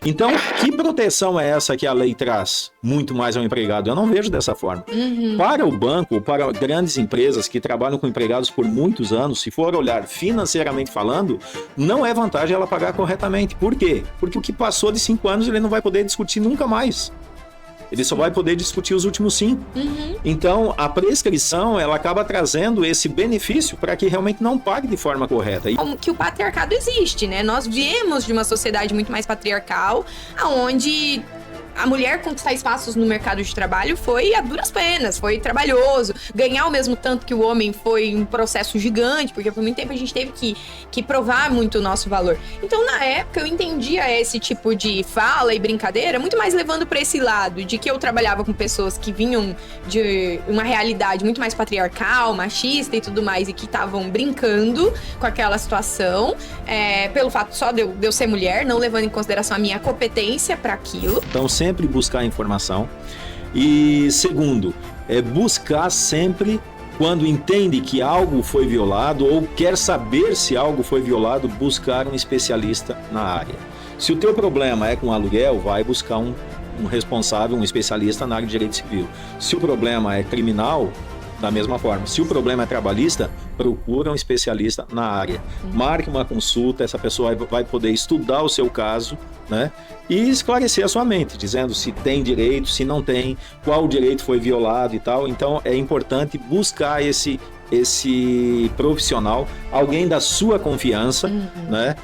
Então, que proteção é essa que a lei traz muito mais ao empregado? Eu não vejo dessa forma. Para o banco, para grandes empresas que trabalham com empregados por muitos anos, se for olhar financeiramente falando, não é vantagem ela pagar corretamente. Por quê? Porque o que passou de 5 anos ele não vai poder discutir nunca mais. Ele só vai poder discutir os últimos 5. Então, a prescrição, ela acaba trazendo esse benefício para que realmente não pague de forma correta. Como que o patriarcado existe, né? Nós viemos de uma sociedade muito mais patriarcal, onde a mulher conquistar espaços no mercado de trabalho foi a duras penas, foi trabalhoso. Ganhar o mesmo tanto que o homem foi um processo gigante, porque por muito tempo a gente teve que provar muito o nosso valor. Então, na época, eu entendia esse tipo de fala e brincadeira muito mais levando para esse lado, de que eu trabalhava com pessoas que vinham de uma realidade muito mais patriarcal, machista e tudo mais, e que estavam brincando com aquela situação, pelo fato só de eu ser mulher, não levando em consideração a minha competência para aquilo. Então, sempre buscar informação. E segundo, buscar sempre, quando entende que algo foi violado ou quer saber se algo foi violado, buscar um especialista na área. Se o teu problema é com aluguel, vai buscar um responsável, um especialista na área de direito civil. Se o problema é criminal, da mesma forma. Se o problema é trabalhista, procura um especialista na área. Marque uma consulta, essa pessoa vai poder estudar o seu caso, né? E esclarecer a sua mente, dizendo se tem direito, se não tem, qual direito foi violado e tal. Então, é importante buscar esse profissional, alguém da sua confiança, né?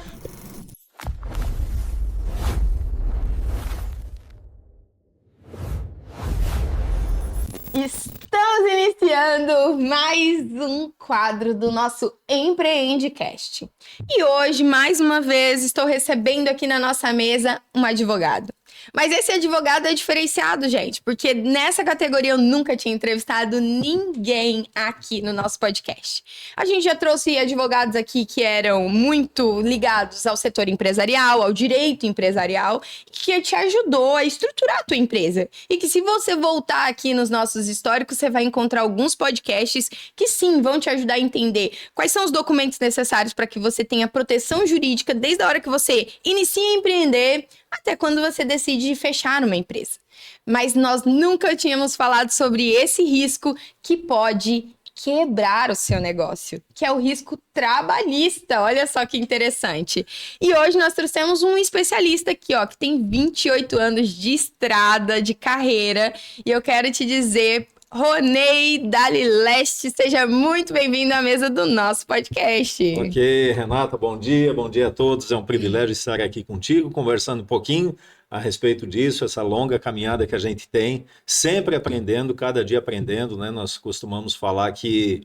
Estamos iniciando mais um quadro do nosso Empreendecast. E hoje, mais uma vez, estou recebendo aqui na nossa mesa um advogado. Mas esse advogado é diferenciado, gente, porque nessa categoria eu nunca tinha entrevistado ninguém aqui no nosso podcast. A gente já trouxe advogados aqui que eram muito ligados ao setor empresarial, ao direito empresarial, que te ajudou a estruturar a tua empresa. E que se você voltar aqui nos nossos históricos, você vai encontrar alguns podcasts que sim, vão te ajudar a entender quais são os documentos necessários para que você tenha proteção jurídica desde a hora que você inicia a empreender até quando você decide fechar uma empresa. Mas nós nunca tínhamos falado sobre esse risco que pode quebrar o seu negócio, que é o risco trabalhista. Olha só que interessante. E hoje nós trouxemos um especialista aqui, ó, que tem 28 anos de estrada, de carreira, e eu quero te dizer, Ronei Dali Leste, seja muito bem-vindo à mesa do nosso podcast. Ok, Renata, bom dia a todos. É um privilégio estar aqui contigo, conversando um pouquinho a respeito disso, essa longa caminhada que a gente tem, sempre aprendendo, cada dia aprendendo, né? Nós costumamos falar que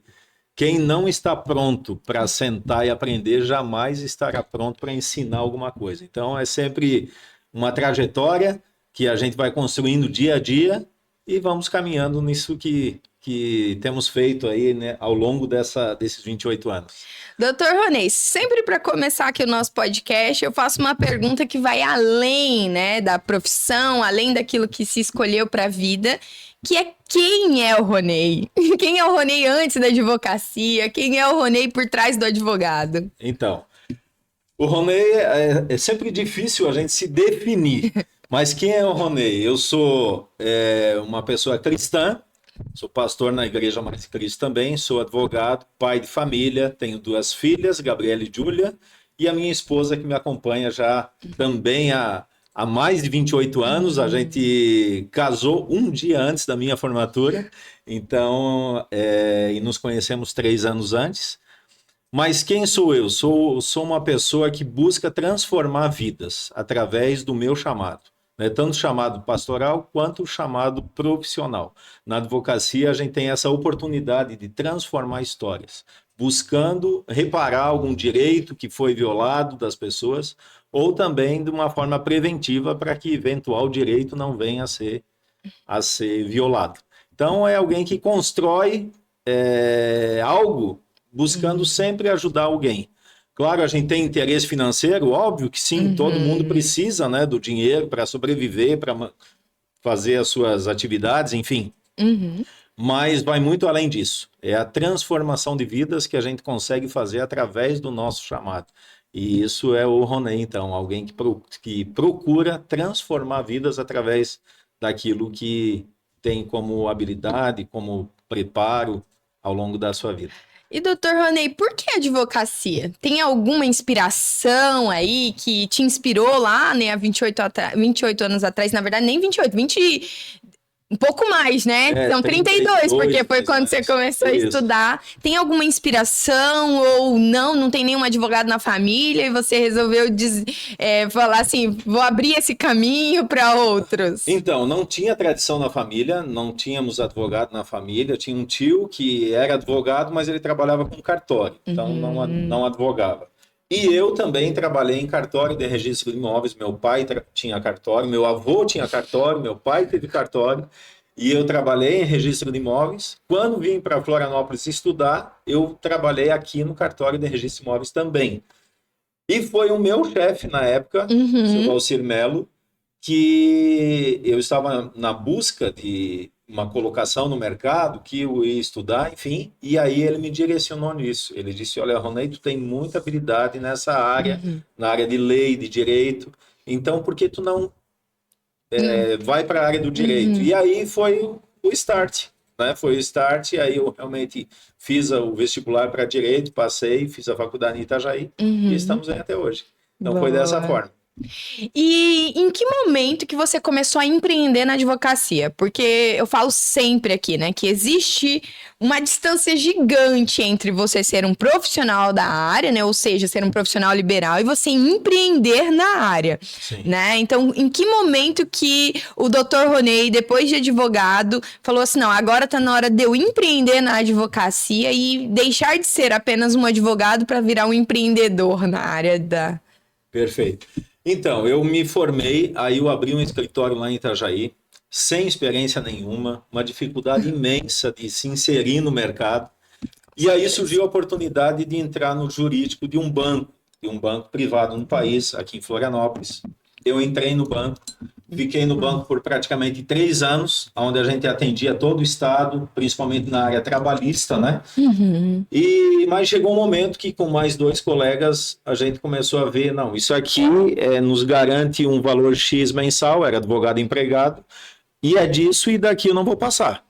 quem não está pronto para sentar e aprender, jamais estará pronto para ensinar alguma coisa. Então, é sempre uma trajetória que a gente vai construindo dia a dia, e vamos caminhando nisso que temos feito aí, né, ao longo desses 28 anos. Doutor Ronei, sempre para começar aqui o nosso podcast, eu faço uma pergunta que vai além, né, da profissão, além daquilo que se escolheu para a vida, que é quem é o Ronei? Quem é o Ronei antes da advocacia? Quem é o Ronei por trás do advogado? Então, o Ronei é sempre difícil a gente se definir. Mas quem é o Ronei? Eu sou uma pessoa cristã, sou pastor na Igreja Mais Cristo também, sou advogado, pai de família, tenho 2 filhas, Gabriela e Júlia, e a minha esposa que me acompanha já também há mais de 28 anos. A gente casou um dia antes da minha formatura, então, e nos conhecemos 3 anos antes. Mas quem sou eu? Sou uma pessoa que busca transformar vidas através do meu chamado. Tanto chamado pastoral quanto chamado profissional. Na advocacia, a gente tem essa oportunidade de transformar histórias, buscando reparar algum direito que foi violado das pessoas, ou também de uma forma preventiva para que eventual direito não venha a ser violado. Então, é alguém que constrói algo buscando sempre ajudar alguém. Claro, a gente tem interesse financeiro, óbvio que sim, todo mundo precisa, né, do dinheiro para sobreviver, para fazer as suas atividades, enfim. Mas vai muito além disso. É a transformação de vidas que a gente consegue fazer através do nosso chamado. E isso é o Ronei, então, alguém que procura transformar vidas através daquilo que tem como habilidade, como preparo ao longo da sua vida. E doutor Ronei, por que advocacia? Tem alguma inspiração aí que te inspirou lá, né, há 28 anos atrás? Na verdade, nem 28, 20, um pouco mais, né? São 32, porque foi quando você começou a estudar. Tem alguma inspiração ou não? Não tem nenhum advogado na família e você resolveu falar assim, vou abrir esse caminho para outros? Então, não tinha tradição na família, não tínhamos advogado na família. Eu tinha um tio que era advogado, mas ele trabalhava com cartório, então não advogava. E eu também trabalhei em cartório de registro de imóveis. Meu pai tinha cartório, meu avô tinha cartório, meu pai teve cartório. E eu trabalhei em registro de imóveis. Quando vim para Florianópolis estudar, eu trabalhei aqui no cartório de registro de imóveis também. E foi o meu chefe na época, o seu Valcir Melo, que eu estava na busca de uma colocação no mercado, que eu ia estudar, enfim, e aí ele me direcionou nisso. Ele disse, olha, Ronei, tu tem muita habilidade nessa área, na área de lei, de direito, então por que tu não vai para a área do direito? E aí foi o start, né? Foi o start, e aí eu realmente fiz o vestibular para direito, passei, fiz a faculdade em Itajaí, e estamos aí até hoje. Então foi dessa forma. E em que momento que você começou a empreender na advocacia? Porque eu falo sempre aqui, né, que existe uma distância gigante entre você ser um profissional da área, né, ou seja, ser um profissional liberal e você empreender na área, né? Então, em que momento que o Dr. Ronei, depois de advogado, falou assim, não, agora tá na hora de eu empreender na advocacia e deixar de ser apenas um advogado para virar um empreendedor na área da... Perfeito. Então, eu me formei, aí eu abri um escritório lá em Itajaí, sem experiência nenhuma, uma dificuldade imensa de se inserir no mercado. E aí surgiu a oportunidade de entrar no jurídico de um banco privado no país, aqui em Florianópolis. Eu entrei no banco, fiquei no banco por praticamente 3 anos, onde a gente atendia todo o estado, principalmente na área trabalhista, né? Mas chegou um momento que com mais 2 colegas a gente começou a ver, não, isso aqui nos garante um valor X mensal, era advogado empregado, e é disso e daqui eu não vou passar.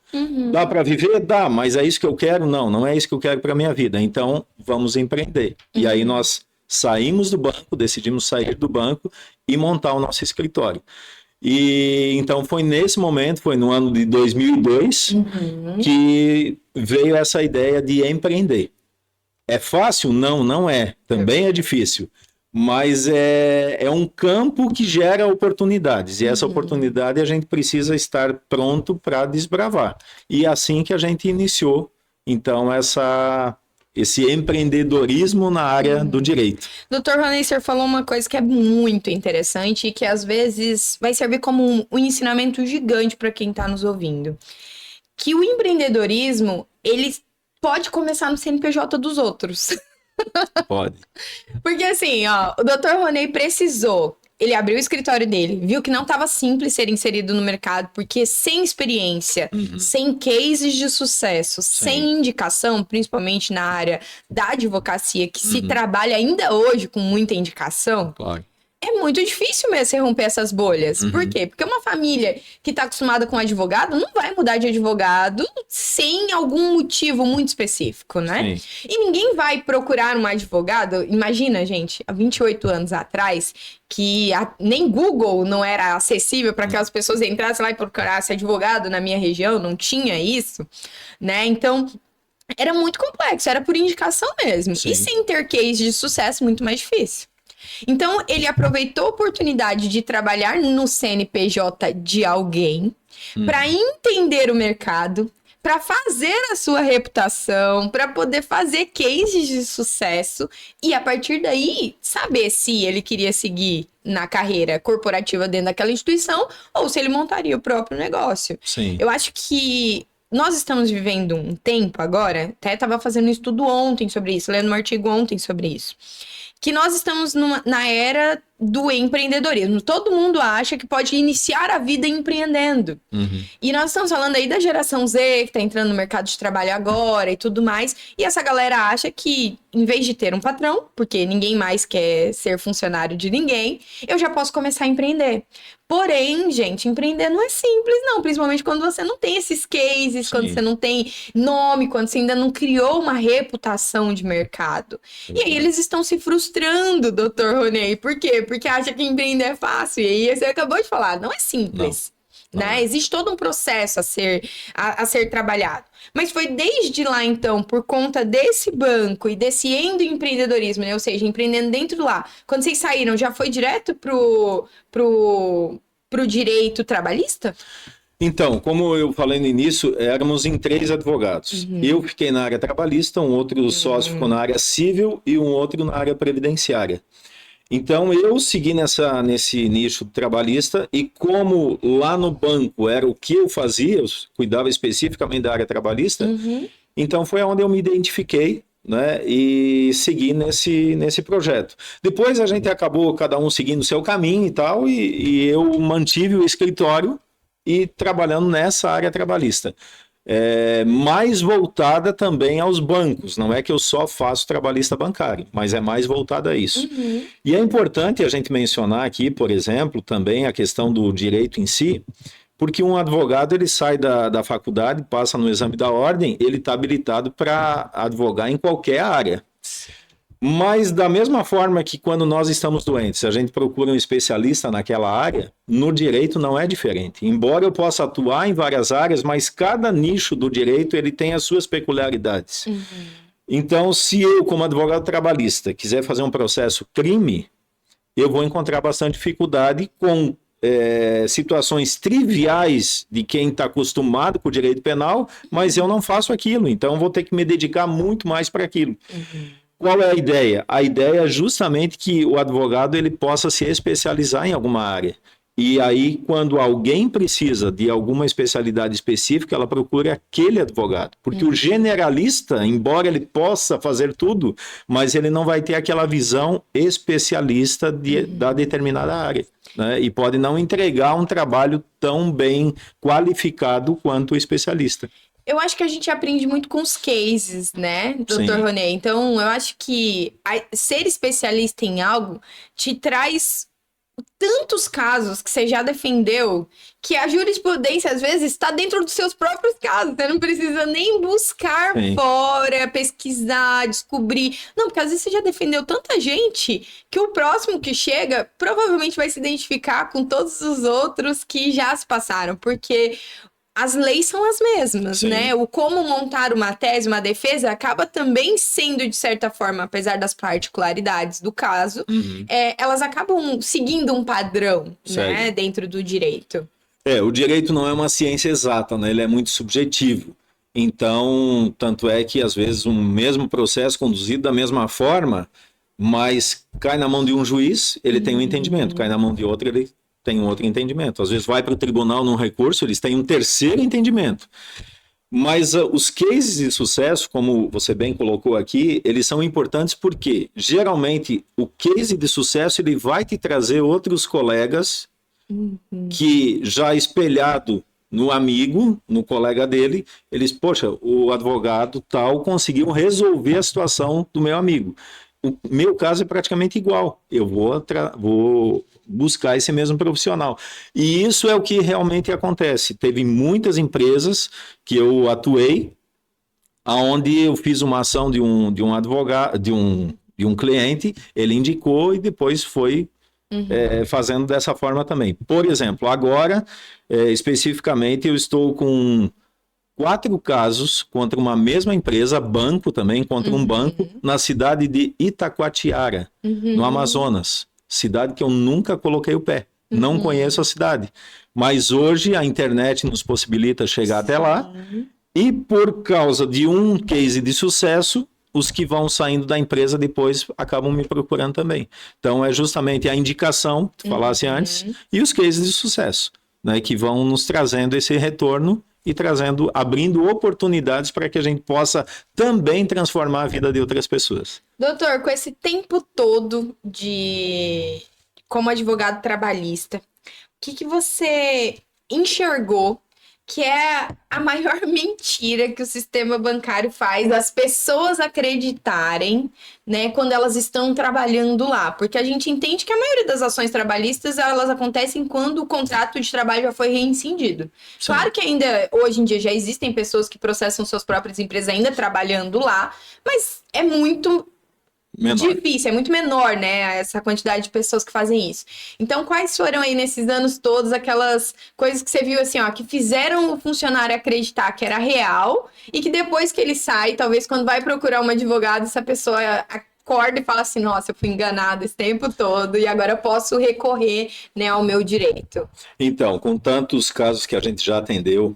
Dá para viver? Dá, mas é isso que eu quero? Não, não é isso que eu quero para minha vida. Então, vamos empreender. E aí nós saímos do banco, decidimos sair do banco e montar o nosso escritório. E então foi nesse momento, foi no ano de 2002, que veio essa ideia de empreender. É fácil? Não, não é. Também é difícil. Mas é um campo que gera oportunidades. E essa oportunidade a gente precisa estar pronto para desbravar. E é assim que a gente iniciou, então, esse empreendedorismo na área do direito. Dr. Ronei, você falou uma coisa que é muito interessante e que às vezes vai servir como um ensinamento gigante para quem está nos ouvindo. Que o empreendedorismo, ele pode começar no CNPJ dos outros. Pode. Porque assim, ó, o Dr. Ronei precisou, ele abriu o escritório dele, viu que não estava simples ser inserido no mercado, porque sem experiência, sem cases de sucesso, sem indicação, principalmente na área da advocacia, que se trabalha ainda hoje com muita indicação, Claro. é muito difícil mesmo você romper essas bolhas. Por quê? Porque uma família que está acostumada com advogado não vai mudar de advogado sem algum motivo muito específico, né? Sim. E ninguém vai procurar um advogado. Imagina, gente, há 28 anos atrás, que nem Google não era acessível para que as pessoas entrassem lá e procurassem advogado na minha região, não tinha isso, né? Então, era muito complexo, era por indicação mesmo. Sim. E sem ter case de sucesso, muito mais difícil. Então, ele aproveitou a oportunidade de trabalhar no CNPJ de alguém para entender o mercado, para fazer a sua reputação, para poder fazer cases de sucesso e, a partir daí, saber se ele queria seguir na carreira corporativa dentro daquela instituição ou se ele montaria o próprio negócio. Sim. Eu acho que nós estamos vivendo um tempo agora, até estava fazendo um estudo ontem sobre isso, lendo um artigo ontem sobre isso, que nós estamos na era do empreendedorismo. Todo mundo acha que pode iniciar a vida empreendendo. E nós estamos falando aí da geração Z, que está entrando no mercado de trabalho agora e tudo mais. E essa galera acha que, em vez de ter um patrão, porque ninguém mais quer ser funcionário de ninguém, eu já posso começar a empreender. Porém, gente, empreender não é simples, não. Principalmente quando você não tem esses cases, Sim. quando você não tem nome, quando você ainda não criou uma reputação de mercado. E aí eles estão se frustrando, doutor Ronei. Por quê? Porque acha que empreender é fácil. E aí você acabou de falar, não é simples. Não. Né? Existe todo um processo a ser trabalhado. Mas foi desde lá, então, por conta desse banco e desse empreendedorismo, né? Ou seja, empreendendo dentro lá. Quando vocês saíram, já foi direto pro direito trabalhista? Então, como eu falei no início, éramos em 3 advogados. Eu fiquei na área trabalhista, um outro sócio ficou na área civil e um outro na área previdenciária. Então, eu segui nesse nicho trabalhista e como lá no banco era o que eu fazia, eu cuidava especificamente da área trabalhista, então foi onde eu me identifiquei, né, e segui nesse projeto. Depois a gente acabou cada um seguindo o seu caminho e tal, e eu mantive o escritório e trabalhando nessa área trabalhista. Mais voltada também aos bancos, não é que eu só faço trabalhista bancário, mas é mais voltada a isso. E é importante a gente mencionar aqui, por exemplo, também a questão do direito em si, porque um advogado ele sai da faculdade, passa no exame da ordem, ele está habilitado para advogar em qualquer área. Mas da mesma forma que quando nós estamos doentes, a gente procura um especialista naquela área, no direito não é diferente. Embora eu possa atuar em várias áreas, mas cada nicho do direito ele tem as suas peculiaridades. Então, se eu, como advogado trabalhista, quiser fazer um processo crime, eu vou encontrar bastante dificuldade com situações triviais de quem está acostumado com o direito penal, mas eu não faço aquilo, então eu vou ter que me dedicar muito mais para aquilo. Qual é a ideia? A ideia é justamente que o advogado ele possa se especializar em alguma área. E aí, quando alguém precisa de alguma especialidade específica, ela procura aquele advogado. Porque o generalista, embora ele possa fazer tudo, mas ele não vai ter aquela visão especialista da determinada área. Né? E pode não entregar um trabalho tão bem qualificado quanto o especialista. Eu acho que a gente aprende muito com os cases, né, doutor Ronei? Então, eu acho que ser especialista em algo te traz tantos casos que você já defendeu que a jurisprudência, às vezes, está dentro dos seus próprios casos. Você não precisa nem buscar fora, pesquisar, descobrir. Não, porque às vezes você já defendeu tanta gente que o próximo que chega provavelmente vai se identificar com todos os outros que já se passaram. Porque as leis são as mesmas, né? O como montar uma tese, uma defesa, acaba também sendo, de certa forma, apesar das particularidades do caso, elas acabam seguindo um padrão, né? Dentro do direito. O direito não é uma ciência exata, né? Ele é muito subjetivo. Então, tanto é que, às vezes, um mesmo processo conduzido da mesma forma, mas cai na mão de um juiz, ele tem um entendimento, cai na mão de outro, ele tem um outro entendimento. Às vezes vai para o tribunal num recurso, eles têm um terceiro entendimento. Mas os cases de sucesso, como você bem colocou aqui, eles são importantes porque, geralmente, o case de sucesso ele vai te trazer outros colegas que, já espelhado no amigo, no colega dele, eles, poxa, o advogado tal conseguiu resolver a situação do meu amigo. O meu caso é praticamente igual. Eu vou buscar esse mesmo profissional. E isso é o que realmente acontece. Teve muitas empresas que eu atuei, onde eu fiz uma ação de um advogado, de um cliente, ele indicou e depois foi fazendo dessa forma também. Por exemplo, agora, especificamente, eu estou com 4 casos contra uma mesma empresa, banco também, contra um banco, na cidade de Itacoatiara, no Amazonas. Cidade que eu nunca coloquei o pé. Não conheço a cidade. Mas hoje a internet nos possibilita chegar até lá. E por causa de um case de sucesso, os que vão saindo da empresa depois acabam me procurando também. Então é justamente a indicação, que tu falasse antes, e os cases de sucesso, né, que vão nos trazendo esse retorno e abrindo oportunidades para que a gente possa também transformar a vida de outras pessoas. Doutor, com esse tempo todo de como advogado trabalhista, o que você enxergou que é a maior mentira que o sistema bancário faz as pessoas acreditarem, né, quando elas estão trabalhando lá? Porque a gente entende que a maioria das ações trabalhistas, elas acontecem quando o contrato de trabalho já foi reincindido. Sim. Claro que ainda, hoje em dia, já existem pessoas que processam suas próprias empresas ainda trabalhando lá, mas é muito difícil, é muito menor, né, essa quantidade de pessoas que fazem isso. Então, quais foram aí nesses anos todos aquelas coisas que você viu assim, ó, que fizeram o funcionário acreditar que era real e que depois que ele sai, talvez quando vai procurar um advogado, essa pessoa acorda e fala assim, nossa, eu fui enganado esse tempo todo e agora eu posso recorrer, né, ao meu direito. Então, com tantos casos que a gente já atendeu,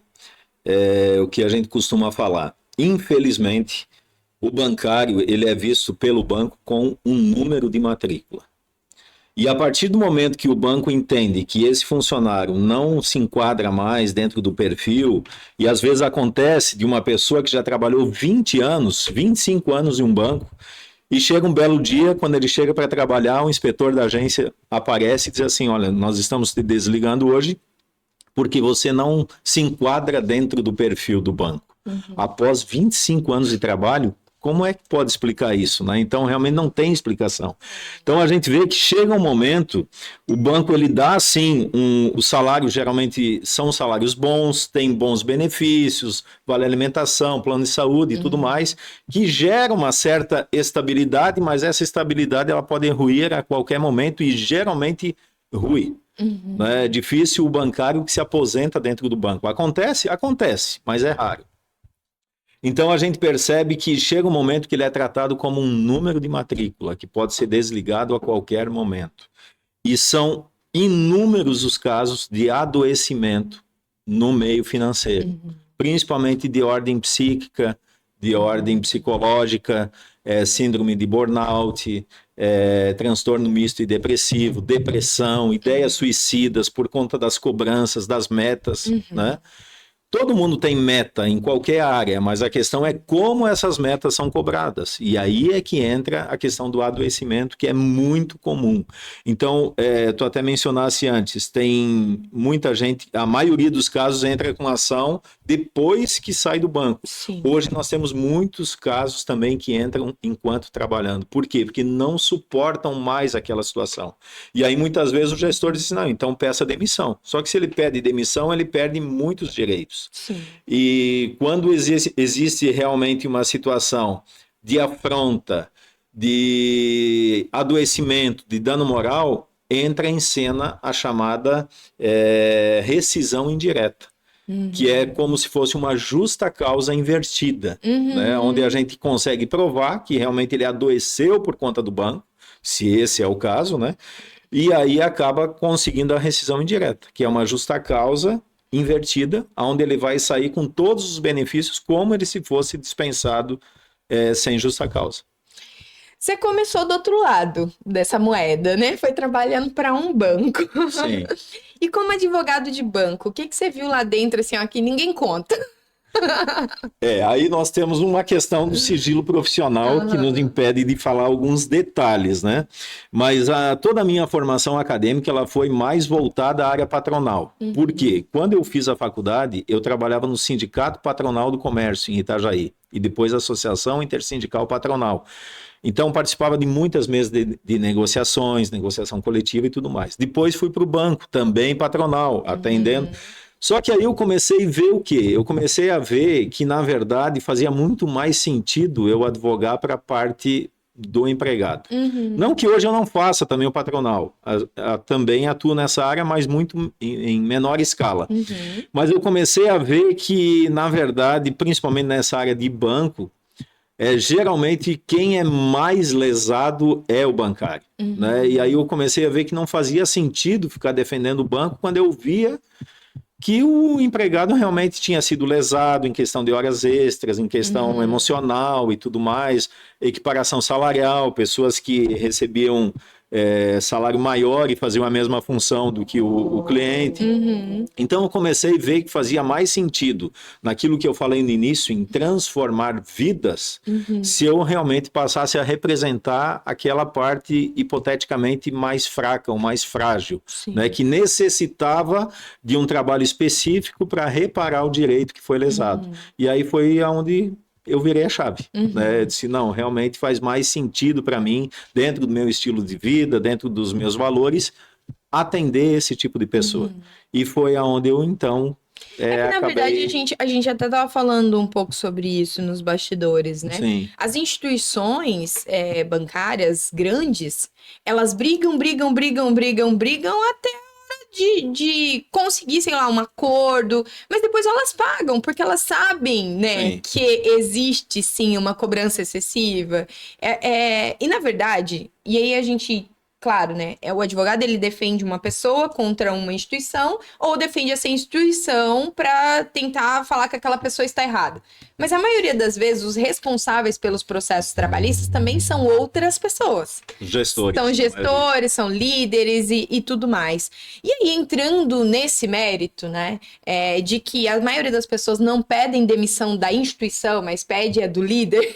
o que a gente costuma falar, infelizmente, o bancário, ele é visto pelo banco com um número de matrícula. E a partir do momento que o banco entende que esse funcionário não se enquadra mais dentro do perfil, e às vezes acontece de uma pessoa que já trabalhou 20 anos, 25 anos em um banco, e chega um belo dia, quando ele chega para trabalhar, o inspetor da agência aparece e diz assim, olha, nós estamos te desligando hoje porque você não se enquadra dentro do perfil do banco. Após 25 anos de trabalho, como é que pode explicar isso, né? Então, realmente não tem explicação. Então, a gente vê que chega um momento, o banco, ele dá, sim, os salários geralmente são salários bons, tem bons benefícios, vale alimentação, plano de saúde e tudo mais, que gera uma certa estabilidade, mas essa estabilidade, ela pode ruir a qualquer momento e geralmente rui. É difícil o bancário que se aposenta dentro do banco. Acontece? Acontece, mas é raro. Então a gente percebe que chega um momento que ele é tratado como um número de matrícula, que pode ser desligado a qualquer momento. E são inúmeros os casos de adoecimento no meio financeiro, principalmente de ordem psíquica, de ordem psicológica, síndrome de burnout, transtorno misto e depressivo, depressão, ideias suicidas por conta das cobranças, das metas, né? Todo mundo tem meta em qualquer área, mas a questão é como essas metas são cobradas. E aí é que entra a questão do adoecimento, que é muito comum. Então, tu até mencionasse antes, tem muita gente, a maioria dos casos entra com ação depois que sai do banco. Sim. Hoje nós temos muitos casos também que entram enquanto trabalhando. Por quê? Porque não suportam mais aquela situação. E aí muitas vezes o gestor diz, não, então peça demissão. Só que se ele pede demissão, ele perde muitos direitos. Sim. E quando existe realmente uma situação de afronta, de adoecimento, de dano moral, entra em cena a chamada rescisão indireta, que é como se fosse uma justa causa invertida, né? Onde a gente consegue provar que realmente ele adoeceu por conta do banco, se esse é o caso, né? E aí acaba conseguindo a rescisão indireta, que é uma justa causa invertida, onde ele vai sair com todos os benefícios como ele se fosse dispensado sem justa causa. Você começou do outro lado dessa moeda, né? Foi trabalhando para um banco. Sim. E como advogado de banco, o que você viu lá dentro, assim, ó, que ninguém conta? Aí nós temos uma questão do sigilo profissional que nos impede de falar alguns detalhes, né? Mas toda a minha formação acadêmica ela foi mais voltada à área patronal. Por quê? Quando eu fiz a faculdade, eu trabalhava no Sindicato Patronal do Comércio, em Itajaí, e depois a Associação Intersindical Patronal. Então, participava de muitas mesas de negociações, negociação coletiva e tudo mais. Depois fui para o banco, também patronal, atendendo. Só que aí eu comecei a ver o quê? Eu comecei a ver que, na verdade, fazia muito mais sentido eu advogar para a parte do empregado. Não que hoje eu não faça também o patronal. Também atuo nessa área, mas muito em menor escala. Mas eu comecei a ver que, na verdade, principalmente nessa área de banco, geralmente quem é mais lesado é o bancário. Né? E aí eu comecei a ver que não fazia sentido ficar defendendo o banco quando eu via que o empregado realmente tinha sido lesado em questão de horas extras, em questão emocional e tudo mais, equiparação salarial, pessoas que recebiam salário maior e faziam a mesma função do que o cliente. Então eu comecei a ver que fazia mais sentido naquilo que eu falei no início, em transformar vidas, se eu realmente passasse a representar aquela parte hipoteticamente mais fraca ou mais frágil, né, que necessitava de um trabalho específico para reparar o direito que foi lesado. E aí foi aonde eu virei a chave, né? Eu disse, não, realmente faz mais sentido para mim, dentro do meu estilo de vida, dentro dos meus valores, atender esse tipo de pessoa. E foi aonde eu, então, na verdade, a gente até estava falando um pouco sobre isso nos bastidores, né? Sim. As instituições bancárias grandes, elas brigam até de conseguir, sei lá, um acordo, mas depois elas pagam, porque elas sabem, né, que existe, sim, uma cobrança excessiva. E, na verdade, e aí a gente, claro, né, o advogado, ele defende uma pessoa contra uma instituição, ou defende essa instituição para tentar falar que aquela pessoa está errada. Mas a maioria das vezes, os responsáveis pelos processos trabalhistas também são outras pessoas. Gestores. São gestores, são líderes e tudo mais. E aí, entrando nesse mérito, né, de que a maioria das pessoas não pedem demissão da instituição, mas pede do líder,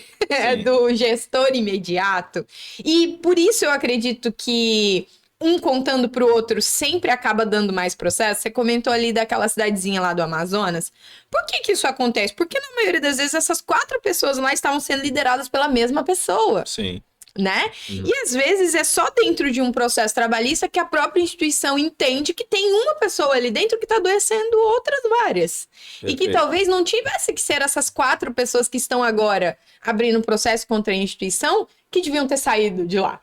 do gestor imediato. E por isso eu acredito que um contando para o outro sempre acaba dando mais processo. Você comentou ali daquela cidadezinha lá do Amazonas. Por que isso acontece? Porque na maioria das vezes essas 4 pessoas lá estavam sendo lideradas pela mesma pessoa. Sim. Né? E às vezes é só dentro de um processo trabalhista que a própria instituição entende que tem uma pessoa ali dentro que está adoecendo outras várias. Perfeito. E que talvez não tivesse que ser essas 4 pessoas que estão agora abrindo um processo contra a instituição que deviam ter saído de lá.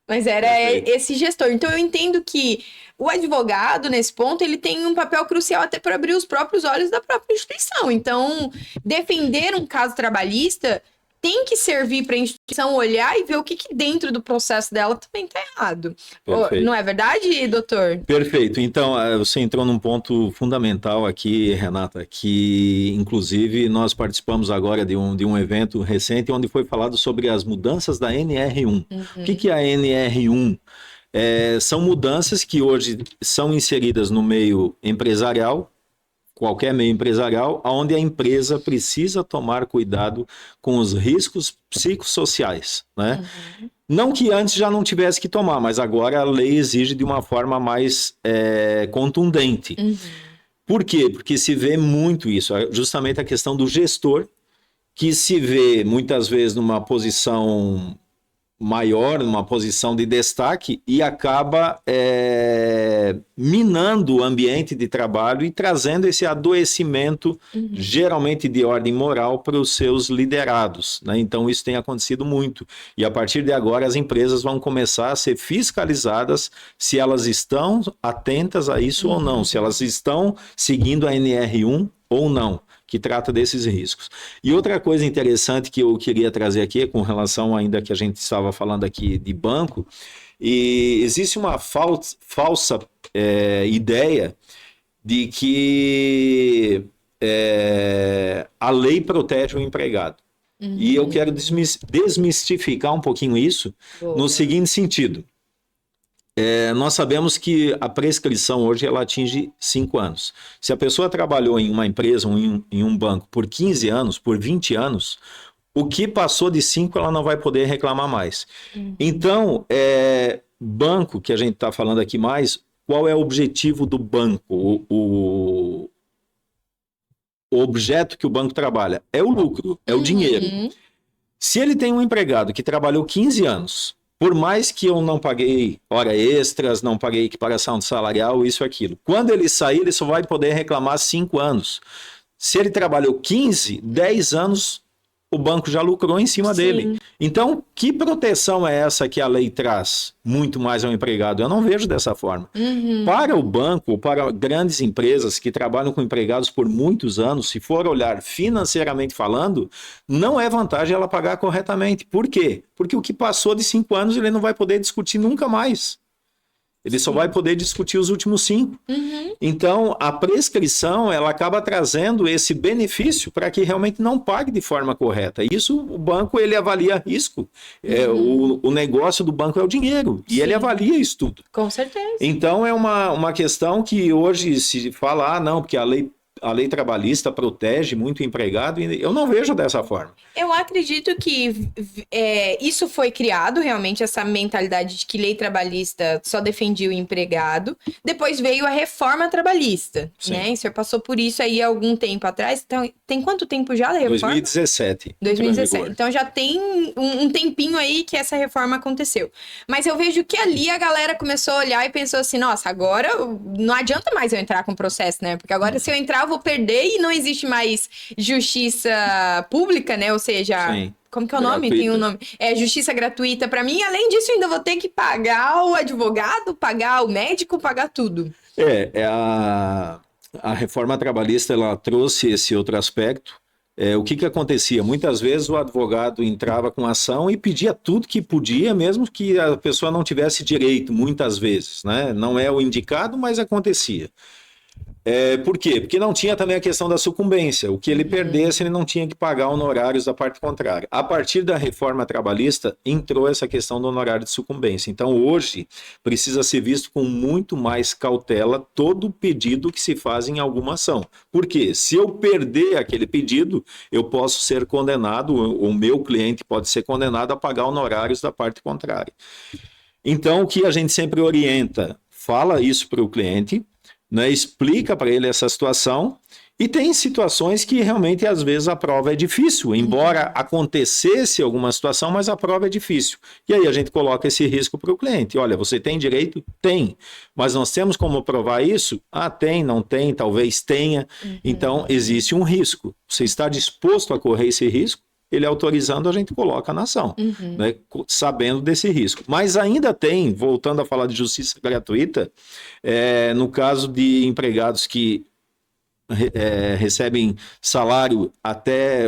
Mas era esse gestor. Então eu entendo que o advogado, nesse ponto, ele tem um papel crucial até para abrir os próprios olhos da própria instituição. Então, defender um caso trabalhista tem que servir para a instituição olhar e ver o que dentro do processo dela também está errado. Perfeito. Não é verdade, doutor? Perfeito. Então, você entrou num ponto fundamental aqui, Renata, que inclusive nós participamos agora de um evento recente onde foi falado sobre as mudanças da NR1. O que é a NR1? São mudanças que hoje são inseridas no meio empresarial, qualquer meio empresarial, onde a empresa precisa tomar cuidado com os riscos psicossociais, né? Não que antes já não tivesse que tomar, mas agora a lei exige de uma forma mais contundente. Por quê? Porque se vê muito isso, justamente a questão do gestor, que se vê muitas vezes numa posição maior, numa posição de destaque e acaba minando o ambiente de trabalho e trazendo esse adoecimento, geralmente de ordem moral, para os seus liderados, né? Então isso tem acontecido muito. E a partir de agora as empresas vão começar a ser fiscalizadas se elas estão atentas a isso ou não, se elas estão seguindo a NR1 ou não, que trata desses riscos. E outra coisa interessante que eu queria trazer aqui, com relação ainda que a gente estava falando aqui de banco, e existe uma falsa ideia de que a lei protege o empregado. E eu quero desmistificar um pouquinho isso no seguinte sentido. Nós sabemos que a prescrição hoje ela atinge 5 anos. Se a pessoa trabalhou em uma empresa ou em um banco por 15 anos, por 20 anos, o que passou de 5 ela não vai poder reclamar mais. Então, banco, que a gente está falando aqui mais, qual é o objetivo do banco? O objeto que o banco trabalha é o lucro, é o dinheiro. Se ele tem um empregado que trabalhou 15 anos, por mais que eu não paguei hora extras, não paguei equiparação salarial, isso e aquilo. Quando ele sair, ele só vai poder reclamar 5 anos. Se ele trabalhou 15, 10 anos, o banco já lucrou em cima dele. Então, que proteção é essa que a lei traz muito mais ao empregado? Eu não vejo dessa forma. Para o banco, para grandes empresas que trabalham com empregados por muitos anos, se for olhar financeiramente falando, não é vantagem ela pagar corretamente. Por quê? Porque o que passou de 5 anos ele não vai poder discutir nunca mais. Ele só vai poder discutir os últimos 5. Então, a prescrição, ela acaba trazendo esse benefício para que realmente não pague de forma correta. Isso, o banco, ele avalia risco. O negócio do banco é o dinheiro. E ele avalia isso tudo. Com certeza. Então, é uma questão que hoje se fala, não, porque a lei trabalhista protege muito o empregado, e eu não vejo dessa forma. Eu acredito que isso foi criado, realmente, essa mentalidade de que lei trabalhista só defendia o empregado. Depois veio a reforma trabalhista, né? O senhor passou por isso aí há algum tempo atrás. Então, tem quanto tempo já da reforma? 2017. 2017. Então já tem um tempinho aí que essa reforma aconteceu. Mas eu vejo que ali a galera começou a olhar e pensou assim, nossa, agora não adianta mais eu entrar com processo, né? Porque agora se eu entrar eu vou perder e não existe mais justiça pública, né? Ou seja... Sim. Como que é o nome? Tem um nome. É justiça gratuita para mim. Além disso, eu ainda vou ter que pagar o advogado, pagar o médico, pagar tudo. A reforma trabalhista, ela trouxe esse outro aspecto. O que acontecia? Muitas vezes o advogado entrava com ação e pedia tudo que podia, mesmo que a pessoa não tivesse direito, muitas vezes, né? Não é o indicado, mas acontecia. Por quê? Porque não tinha também a questão da sucumbência. O que ele perdesse, ele não tinha que pagar honorários da parte contrária. A partir da reforma trabalhista, entrou essa questão do honorário de sucumbência. Então, hoje, precisa ser visto com muito mais cautela todo pedido que se faz em alguma ação. Por quê? Se eu perder aquele pedido, eu posso ser condenado, o meu cliente pode ser condenado a pagar honorários da parte contrária. Então, o que a gente sempre orienta? Fala isso para o cliente, né, explica para ele essa situação, e tem situações que realmente às vezes a prova é difícil, embora acontecesse alguma situação, mas a prova é difícil. E aí a gente coloca esse risco para o cliente. Olha, você tem direito? Tem. Mas nós temos como provar isso? Tem, não tem, talvez tenha. Então existe um risco. Você está disposto a correr esse risco? Ele autorizando, a gente coloca na ação, né, sabendo desse risco. Mas ainda tem, voltando a falar de justiça gratuita, no caso de empregados que recebem salário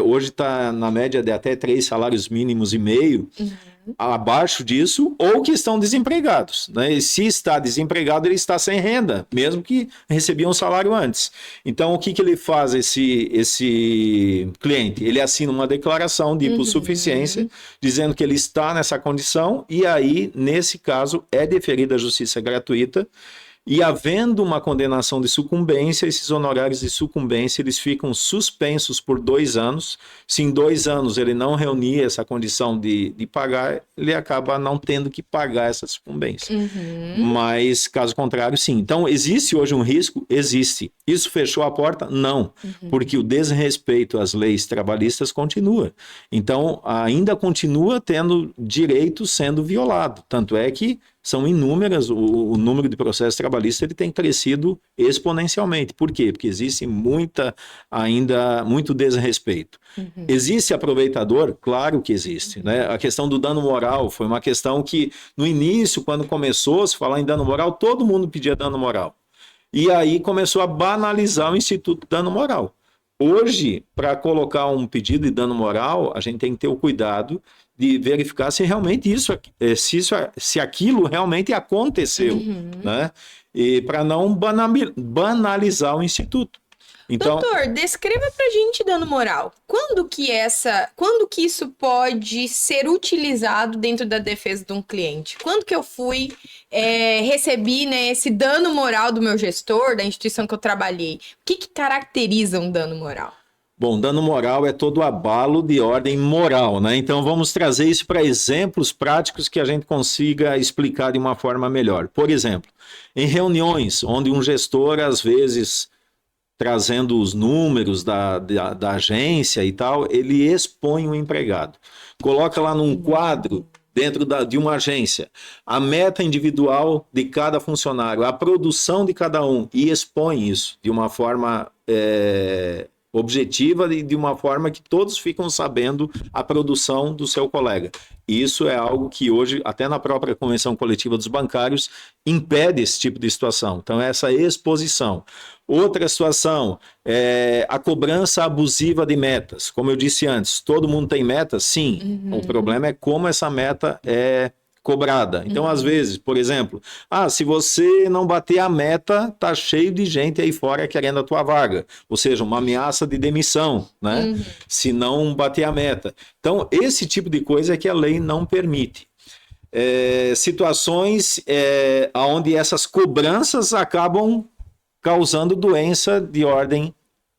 hoje está na média de até 3 salários mínimos e meio, abaixo disso, ou que estão desempregados, né? E se está desempregado, ele está sem renda, mesmo que recebia um salário antes. Então, o que ele faz, esse cliente? Ele assina uma declaração de hipossuficiência, dizendo que ele está nessa condição, e aí, nesse caso, é deferida a justiça gratuita. E havendo uma condenação de sucumbência, esses honorários de sucumbência, eles ficam suspensos por 2 anos. Se em 2 anos ele não reunir essa condição de pagar, ele acaba não tendo que pagar essa sucumbência. Mas, caso contrário, sim. Então, existe hoje um risco? Existe. Isso fechou a porta? Não. Porque o desrespeito às leis trabalhistas continua. Então, ainda continua tendo direitos sendo violado. Tanto é que são inúmeras, o número de processos trabalhistas ele tem crescido exponencialmente. Por quê? Porque existe muito desrespeito. Existe aproveitador? Claro que existe. Né? A questão do dano moral foi uma questão que, no início, quando começou a se falar em dano moral, todo mundo pedia dano moral. E aí começou a banalizar o instituto dano moral. Hoje, para colocar um pedido de dano moral, a gente tem que ter o cuidado de verificar se realmente se aquilo realmente aconteceu, né? E para não banalizar o instituto. Então, doutor, descreva pra gente dano moral. Quando que isso pode ser utilizado dentro da defesa de um cliente? Quando que eu recebi, né, esse dano moral do meu gestor, da instituição que eu trabalhei? O que caracteriza um dano moral? Bom, dano moral é todo abalo de ordem moral, né? Então vamos trazer isso para exemplos práticos que a gente consiga explicar de uma forma melhor. Por exemplo, em reuniões onde um gestor, às vezes, trazendo os números da agência e tal, ele expõe o empregado. Coloca lá num quadro, dentro de uma agência, a meta individual de cada funcionário, a produção de cada um, e expõe isso de uma forma objetiva e de uma forma que todos ficam sabendo a produção do seu colega. Isso é algo que hoje, até na própria Convenção Coletiva dos Bancários, impede esse tipo de situação. Então, essa exposição. Outra situação é a cobrança abusiva de metas. Como eu disse antes, todo mundo tem metas? Sim. O problema é como essa meta é cobrada. Então, às vezes, por exemplo, se você não bater a meta, tá cheio de gente aí fora querendo a tua vaga. Ou seja, uma ameaça de demissão, né? Se não bater a meta. Então, esse tipo de coisa é que a lei não permite. Situações onde essas cobranças acabam causando doença de ordem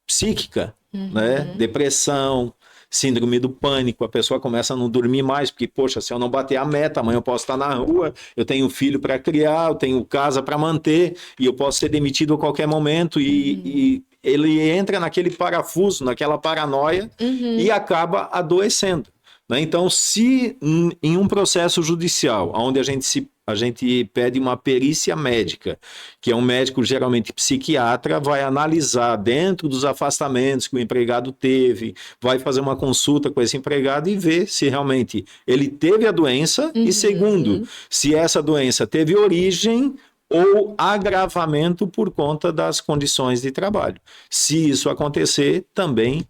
psíquica, né? Depressão, síndrome do pânico, a pessoa começa a não dormir mais, porque, poxa, se eu não bater a meta, amanhã eu posso estar na rua, eu tenho filho para criar, eu tenho casa para manter, e eu posso ser demitido a qualquer momento, e ele entra naquele parafuso, naquela paranoia, e acaba adoecendo. Né? Então, se em um processo judicial, onde a gente pede uma perícia médica, que é um médico geralmente psiquiatra, vai analisar dentro dos afastamentos que o empregado teve, vai fazer uma consulta com esse empregado e ver se realmente ele teve a doença e, segundo, se essa doença teve origem ou agravamento por conta das condições de trabalho. Se isso acontecer, também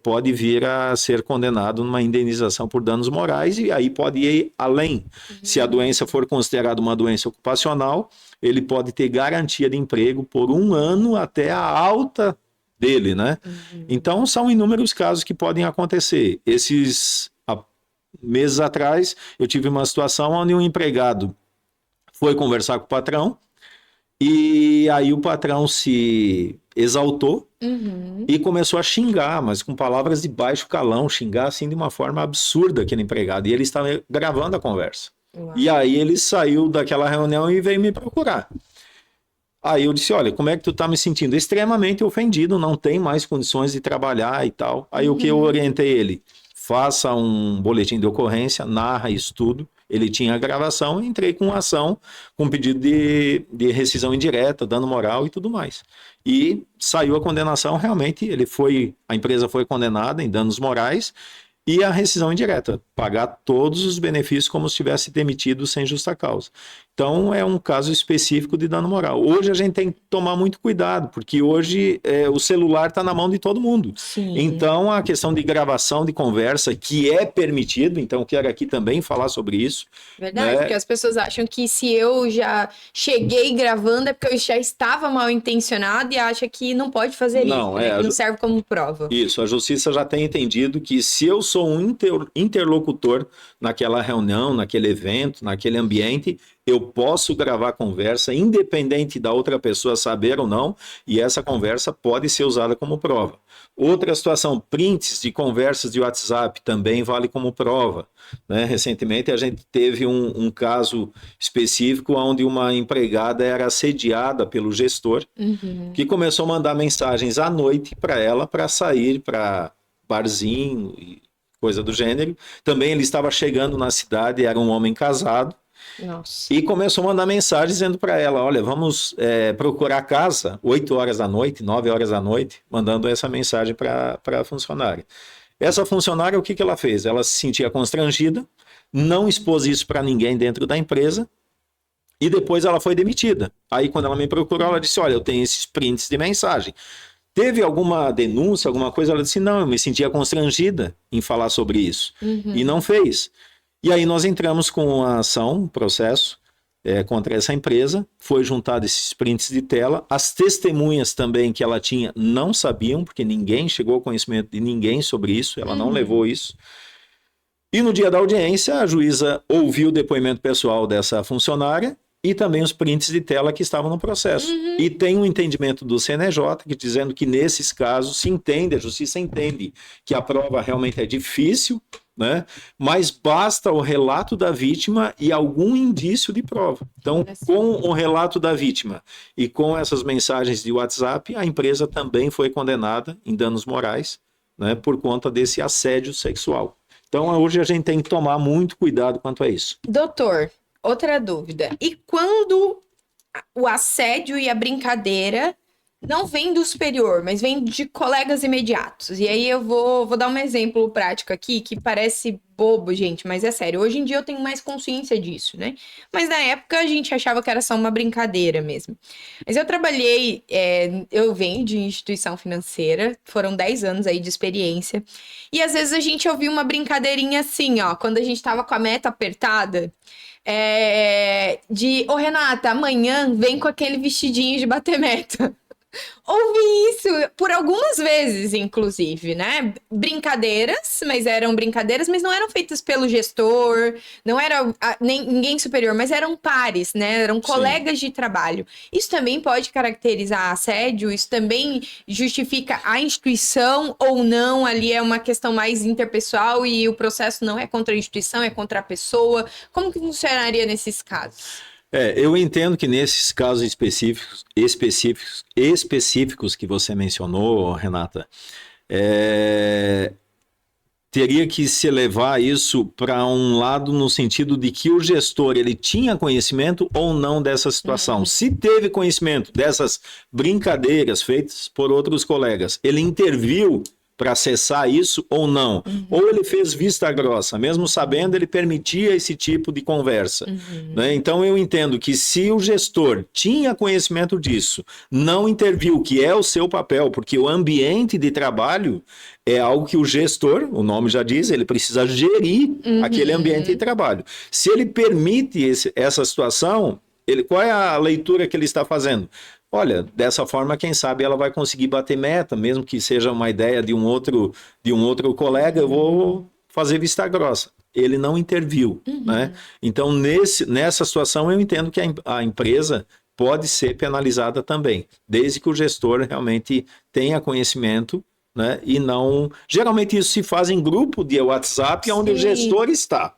pode vir a ser condenado numa indenização por danos morais e aí pode ir além. Se a doença for considerada uma doença ocupacional, ele pode ter garantia de emprego por 1 ano até a alta dele, né? Então, são inúmeros casos que podem acontecer. Meses atrás, eu tive uma situação onde um empregado foi conversar com o patrão e aí o patrão se exaltou e começou a xingar, mas com palavras de baixo calão, xingar assim de uma forma absurda aquele empregado. E ele estava gravando a conversa. Uau. E aí ele saiu daquela reunião e veio me procurar. Aí eu disse, olha, como é que tu tá me sentindo? Extremamente ofendido, não tem mais condições de trabalhar e tal. Aí o que eu orientei ele? Faça um boletim de ocorrência, narra isso tudo. Ele tinha a gravação, entrei com ação, com pedido de rescisão indireta, dano moral e tudo mais. E saiu a condenação, realmente, a empresa foi condenada em danos morais e a rescisão indireta, pagar todos os benefícios como se tivesse demitido sem justa causa. Então, é um caso específico de dano moral. Hoje a gente tem que tomar muito cuidado, porque hoje o celular está na mão de todo mundo. Sim. Então, a questão de gravação de conversa, que é permitido, então quero aqui também falar sobre isso. Verdade, porque as pessoas acham que se eu já cheguei gravando é porque eu já estava mal intencionado e acha que não pode fazer isso, né? Que não serve como prova. Isso, a justiça já tem entendido que se eu sou um interlocutor naquela reunião, naquele evento, naquele ambiente, eu posso gravar a conversa, independente da outra pessoa saber ou não, e essa conversa pode ser usada como prova. Outra situação, prints de conversas de WhatsApp também vale como prova. Né? Recentemente a gente teve um caso específico onde uma empregada era assediada pelo gestor, que começou a mandar mensagens à noite para ela para sair para barzinho e coisa do gênero. Também ele estava chegando na cidade, era um homem casado. Nossa. E começou a mandar mensagem dizendo para ela, olha, vamos procurar casa 8 horas da noite, 9 horas da noite, mandando essa mensagem para a funcionária. Essa funcionária, o que ela fez? Ela se sentia constrangida, não expôs isso para ninguém dentro da empresa e depois ela foi demitida. Aí quando ela me procurou, ela disse, olha, eu tenho esses prints de mensagem. Teve alguma denúncia, alguma coisa? Ela disse, não, eu me sentia constrangida em falar sobre isso. E não fez. E aí nós entramos com uma ação, um processo contra essa empresa, foi juntado esses prints de tela, as testemunhas também que ela tinha não sabiam, porque ninguém chegou ao conhecimento de ninguém sobre isso, ela não levou isso. E no dia da audiência, a juíza ouviu o depoimento pessoal dessa funcionária e também os prints de tela que estavam no processo. E tem um entendimento do CNJ que dizendo que nesses casos se entende, a justiça entende que a prova realmente é difícil, né? Mas basta o relato da vítima e algum indício de prova. Então, com o relato da vítima e com essas mensagens de WhatsApp, a empresa também foi condenada em danos morais, né, por conta desse assédio sexual. Então, hoje a gente tem que tomar muito cuidado quanto a isso. Doutor, outra dúvida. E quando o assédio e a brincadeira não vem do superior, mas vem de colegas imediatos. E aí eu vou dar um exemplo prático aqui que parece bobo, gente, mas é sério. Hoje em dia eu tenho mais consciência disso, né? Mas na época a gente achava que era só uma brincadeira mesmo. Mas eu trabalhei, eu venho de instituição financeira, foram 10 anos aí de experiência. E às vezes a gente ouvia uma brincadeirinha assim, ó, quando a gente tava com a meta apertada. Ô Renata, amanhã vem com aquele vestidinho de bater meta. Ouvi isso por algumas vezes, inclusive, né? Brincadeiras, mas não eram feitas pelo gestor, não era ninguém superior, mas eram pares, né? Eram colegas de trabalho. Isso também pode caracterizar assédio, isso também justifica a instituição ou não, ali é uma questão mais interpessoal e o processo não é contra a instituição, é contra a pessoa. Como que funcionaria nesses casos? Eu entendo que nesses casos específicos que você mencionou, Renata, teria que se levar isso para um lado no sentido de que o gestor ele tinha conhecimento ou não dessa situação. Se teve conhecimento dessas brincadeiras feitas por outros colegas, ele interviu para acessar isso ou não. Ou ele fez vista grossa, mesmo sabendo, ele permitia esse tipo de conversa. Né? Então eu entendo que se o gestor tinha conhecimento disso, não interviu, que é o seu papel, porque o ambiente de trabalho é algo que o gestor, o nome já diz, ele precisa gerir aquele ambiente de trabalho. Se ele permite essa situação, qual é a leitura que ele está fazendo? Olha, dessa forma, quem sabe ela vai conseguir bater meta, mesmo que seja uma ideia de um outro colega, eu vou fazer vista grossa. Ele não interviu, né? Então, nessa situação, eu entendo que a empresa pode ser penalizada também, desde que o gestor realmente tenha conhecimento, né? E não... Geralmente isso se faz em grupo de WhatsApp, onde o gestor está.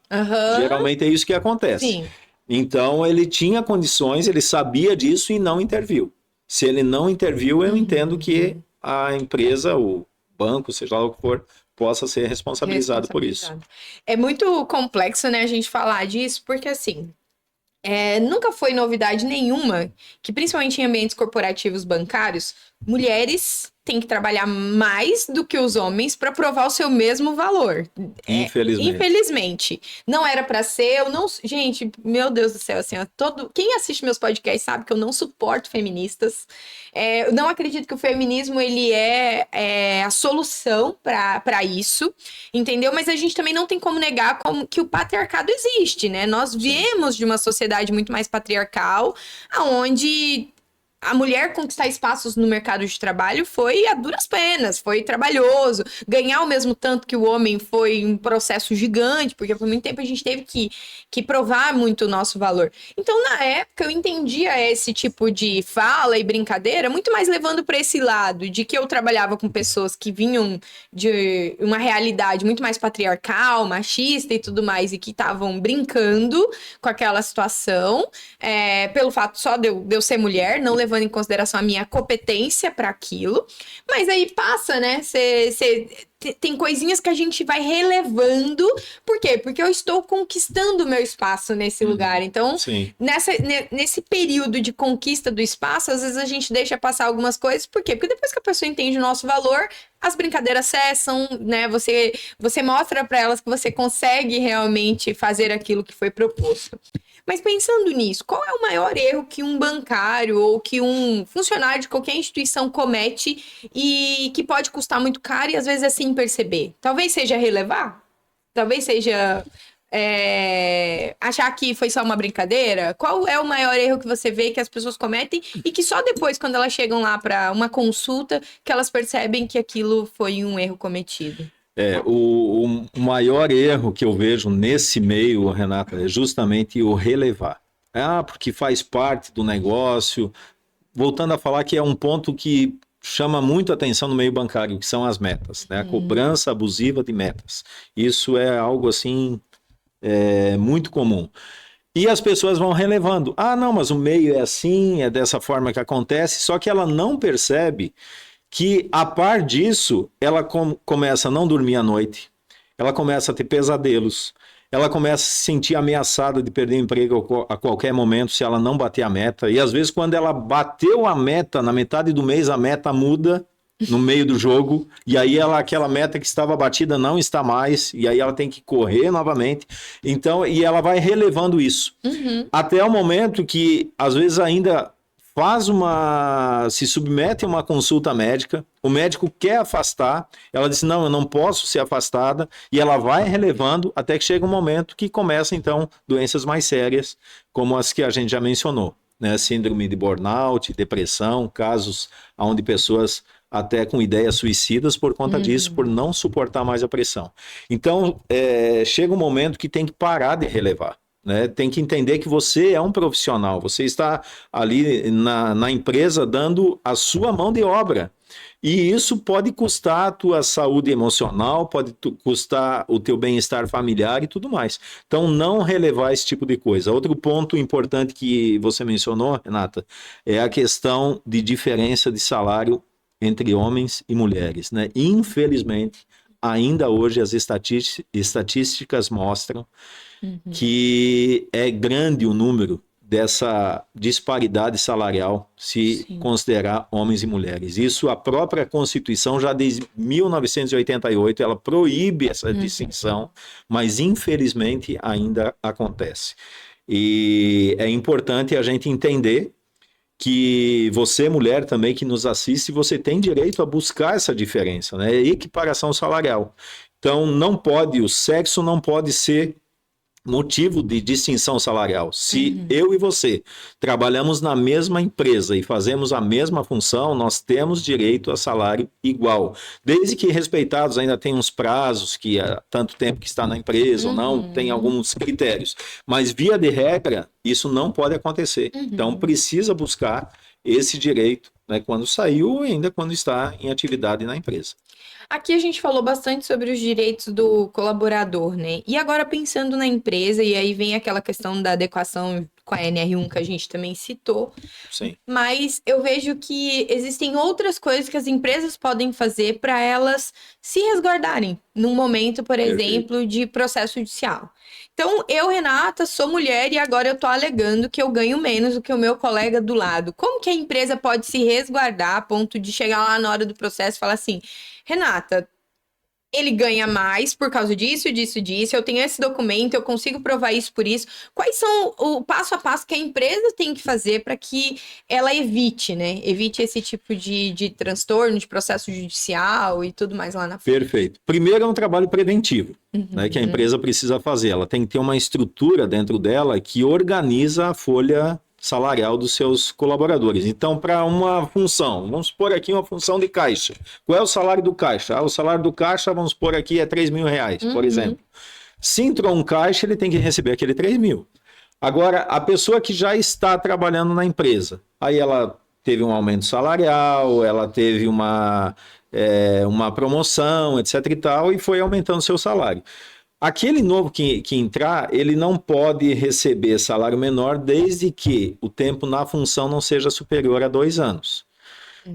Geralmente é isso que acontece. Sim. Então, ele tinha condições, ele sabia disso e não interviu. Se ele não interviu, eu entendo que a empresa, o banco, seja lá o que for, possa ser responsabilizado por isso. É muito complexo, né, a gente falar disso, porque assim, nunca foi novidade nenhuma que, principalmente em ambientes corporativos bancários, mulheres têm que trabalhar mais do que os homens para provar o seu mesmo valor. Infelizmente. Não era para ser, eu não... Gente, meu Deus do céu, assim, quem assiste meus podcasts sabe que eu não suporto feministas. Eu não acredito que o feminismo, ele é a solução para isso, entendeu? Mas a gente também não tem como negar que o patriarcado existe, né? Nós viemos de uma sociedade muito mais patriarcal, onde a mulher conquistar espaços no mercado de trabalho foi a duras penas, foi trabalhoso. Ganhar o mesmo tanto que o homem foi um processo gigante, porque por muito tempo a gente teve que provar muito o nosso valor. Então, na época, eu entendia esse tipo de fala e brincadeira muito mais levando para esse lado, de que eu trabalhava com pessoas que vinham de uma realidade muito mais patriarcal, machista e tudo mais, e que estavam brincando com aquela situação, pelo fato só de eu ser mulher, não levando em consideração a minha competência para aquilo, mas aí passa, né? Tem coisinhas que a gente vai relevando. Por quê? Porque eu estou conquistando o meu espaço nesse lugar. Então, nesse período de conquista do espaço, às vezes a gente deixa passar algumas coisas. Por quê? Porque depois que a pessoa entende o nosso valor, as brincadeiras cessam, né? Você mostra para elas que você consegue realmente fazer aquilo que foi proposto. Mas pensando nisso, qual é o maior erro que um bancário ou que um funcionário de qualquer instituição comete e que pode custar muito caro e às vezes é sem perceber? Talvez seja relevar? Talvez seja achar que foi só uma brincadeira? Qual é o maior erro que você vê que as pessoas cometem e que só depois, quando elas chegam lá para uma consulta, que elas percebem que aquilo foi um erro cometido? O maior erro que eu vejo nesse meio, Renata, é justamente o relevar. Porque faz parte do negócio. Voltando a falar que é um ponto que chama muito atenção no meio bancário, que são as metas, né? A cobrança abusiva de metas. Isso é algo assim muito comum. E as pessoas vão relevando. Não, mas o meio é assim, é dessa forma que acontece, só que ela não percebe que, a par disso, ela começa a não dormir à noite, ela começa a ter pesadelos, ela começa a se sentir ameaçada de perder o emprego a qualquer momento se ela não bater a meta. E às vezes, quando ela bateu a meta, na metade do mês, a meta muda no meio do jogo, e aí aquela meta que estava batida não está mais, e aí ela tem que correr novamente. Então, e ela vai relevando isso. Até o momento que, às vezes, ainda se submete a uma consulta médica, o médico quer afastar, ela diz, não, eu não posso ser afastada, e ela vai relevando até que chega um momento que começa, então, doenças mais sérias, como as que a gente já mencionou, né? Síndrome de burnout, depressão, casos onde pessoas até com ideias suicidas por conta disso, por não suportar mais a pressão. Então, chega um momento que tem que parar de relevar. Né? Tem que entender que você é um profissional, você está ali na empresa dando a sua mão de obra. E isso pode custar a tua saúde emocional, pode custar o teu bem-estar familiar e tudo mais. Então, não relevar esse tipo de coisa. Outro ponto importante que você mencionou, Renata, é a questão de diferença de salário entre homens e mulheres, né? Infelizmente, ainda hoje as estatísticas mostram que é grande o número dessa disparidade salarial se considerar homens e mulheres. Isso a própria Constituição, já desde 1988, ela proíbe essa distinção, mas infelizmente ainda acontece. E é importante a gente entender que você, mulher também que nos assiste, você tem direito a buscar essa diferença, né? Equiparação salarial. Então, o sexo não pode ser motivo de distinção salarial. Se eu e você trabalhamos na mesma empresa e fazemos a mesma função, nós temos direito a salário igual. Desde que respeitados, ainda tem uns prazos que há tanto tempo que está na empresa ou não, tem alguns critérios. Mas, via de regra, isso não pode acontecer. Então, precisa buscar esse direito, né, quando saiu e ainda quando está em atividade na empresa. Aqui a gente falou bastante sobre os direitos do colaborador, né? E agora pensando na empresa, e aí vem aquela questão da adequação com a NR1 que a gente também citou. Sim. Mas eu vejo que existem outras coisas que as empresas podem fazer para elas se resguardarem num momento, por exemplo, de processo judicial. Então, eu, Renata, sou mulher e agora eu tô alegando que eu ganho menos do que o meu colega do lado. Como que a empresa pode se resguardar a ponto de chegar lá na hora do processo e falar assim, Renata, ele ganha mais por causa disso, disso, disso, eu tenho esse documento, eu consigo provar isso por isso. Quais são o passo a passo que a empresa tem que fazer para que ela evite, né? Evite esse tipo de transtorno, de processo judicial e tudo mais lá na frente. Perfeito. Primeiro é um trabalho preventivo, né, que a empresa precisa fazer. Ela tem que ter uma estrutura dentro dela que organiza a folha salarial dos seus colaboradores. Então, para uma função, vamos supor aqui uma função de caixa. Qual é o salário do caixa? O salário do caixa, vamos supor aqui, é R$3.000, por exemplo. Se entrou um caixa, ele tem que receber aquele 3.000. Agora, a pessoa que já está trabalhando na empresa, aí ela teve um aumento salarial, ela teve uma promoção, etc e tal, e foi aumentando seu salário. Aquele novo que entrar, ele não pode receber salário menor desde que o tempo na função não seja superior a 2 anos.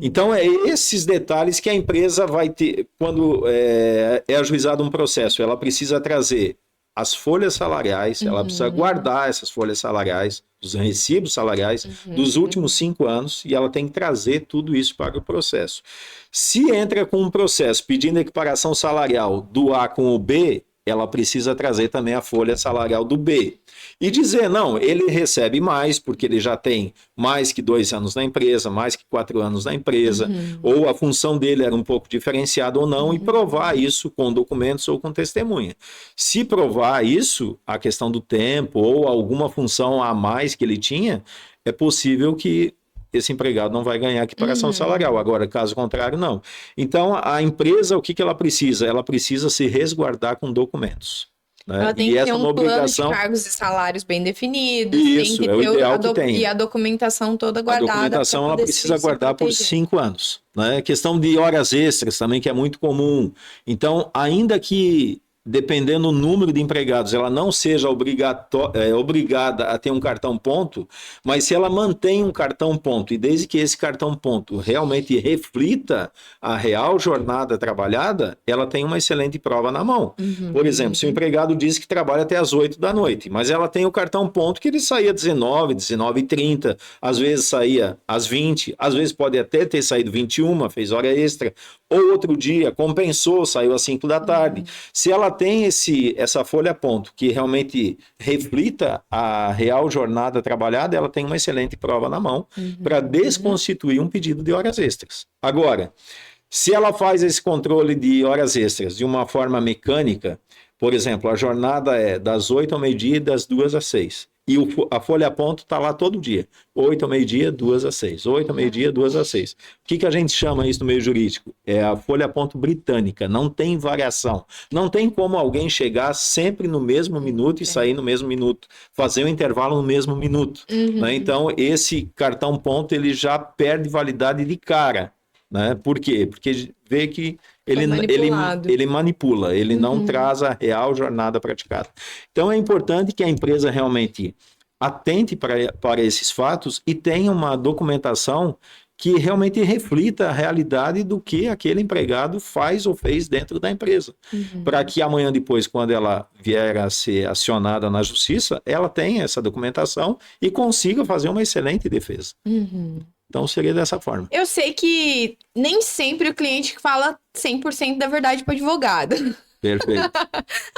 Então, é esses detalhes que a empresa vai ter, quando é ajuizado um processo, ela precisa trazer as folhas salariais, ela precisa guardar essas folhas salariais, os recibos salariais dos últimos 5 anos, e ela tem que trazer tudo isso para o processo. Se entra com um processo pedindo equiparação salarial do A com o B, ela precisa trazer também a folha salarial do B. E dizer, não, ele recebe mais, porque ele já tem mais que 2 anos na empresa, mais que 4 anos na empresa, ou a função dele era um pouco diferenciada ou não, e provar isso com documentos ou com testemunha. Se provar isso, a questão do tempo ou alguma função a mais que ele tinha, é possível que esse empregado não vai ganhar equiparação salarial. Agora, caso contrário, não. Então, a empresa, o que ela precisa? Ela precisa se resguardar com documentos. Né? Ela tem que ter um plano de cargos e salários bem definidos. Isso, tem que é o ideal que tem. E a documentação toda guardada. A documentação ela precisa guardar por 5 anos. Né? Questão de horas extras também, que é muito comum. Então, ainda que dependendo do número de empregados, ela não seja obrigada a ter um cartão ponto, mas se ela mantém um cartão ponto, e desde que esse cartão ponto realmente reflita a real jornada trabalhada, ela tem uma excelente prova na mão. Por exemplo, se o empregado diz que trabalha até as 8 da noite, mas ela tem o cartão ponto que ele saía 19h30, às vezes saía às 20, às vezes pode até ter saído 21, fez hora extra, ou outro dia compensou, saiu às 5 da tarde. Se ela tem essa folha ponto que realmente reflita a real jornada trabalhada, ela tem uma excelente prova na mão para desconstituir um pedido de horas extras. Agora, se ela faz esse controle de horas extras de uma forma mecânica, por exemplo, a jornada é das 8 ao meio-dia e das 2 às 6. E a folha ponto está lá todo dia. 8 ao meio-dia, 2 às 6. 8 ao meio-dia, 2 às 6. O que a gente chama isso no meio jurídico? É a folha ponto britânica. Não tem variação. Não tem como alguém chegar sempre no mesmo minuto e sair no mesmo minuto. Fazer um intervalo no mesmo minuto. Né? Então, esse cartão ponto ele já perde validade de cara. Né? Por quê? Porque vê que ele manipula, ele não traz a real jornada praticada. Então é importante que a empresa realmente atente para esses fatos e tenha uma documentação que realmente reflita a realidade do que aquele empregado faz ou fez dentro da empresa. Para que amanhã depois, quando ela vier a ser acionada na justiça, ela tenha essa documentação e consiga fazer uma excelente defesa. Então, seria dessa forma. Eu sei que nem sempre o cliente fala 100% da verdade para o advogado. Perfeito.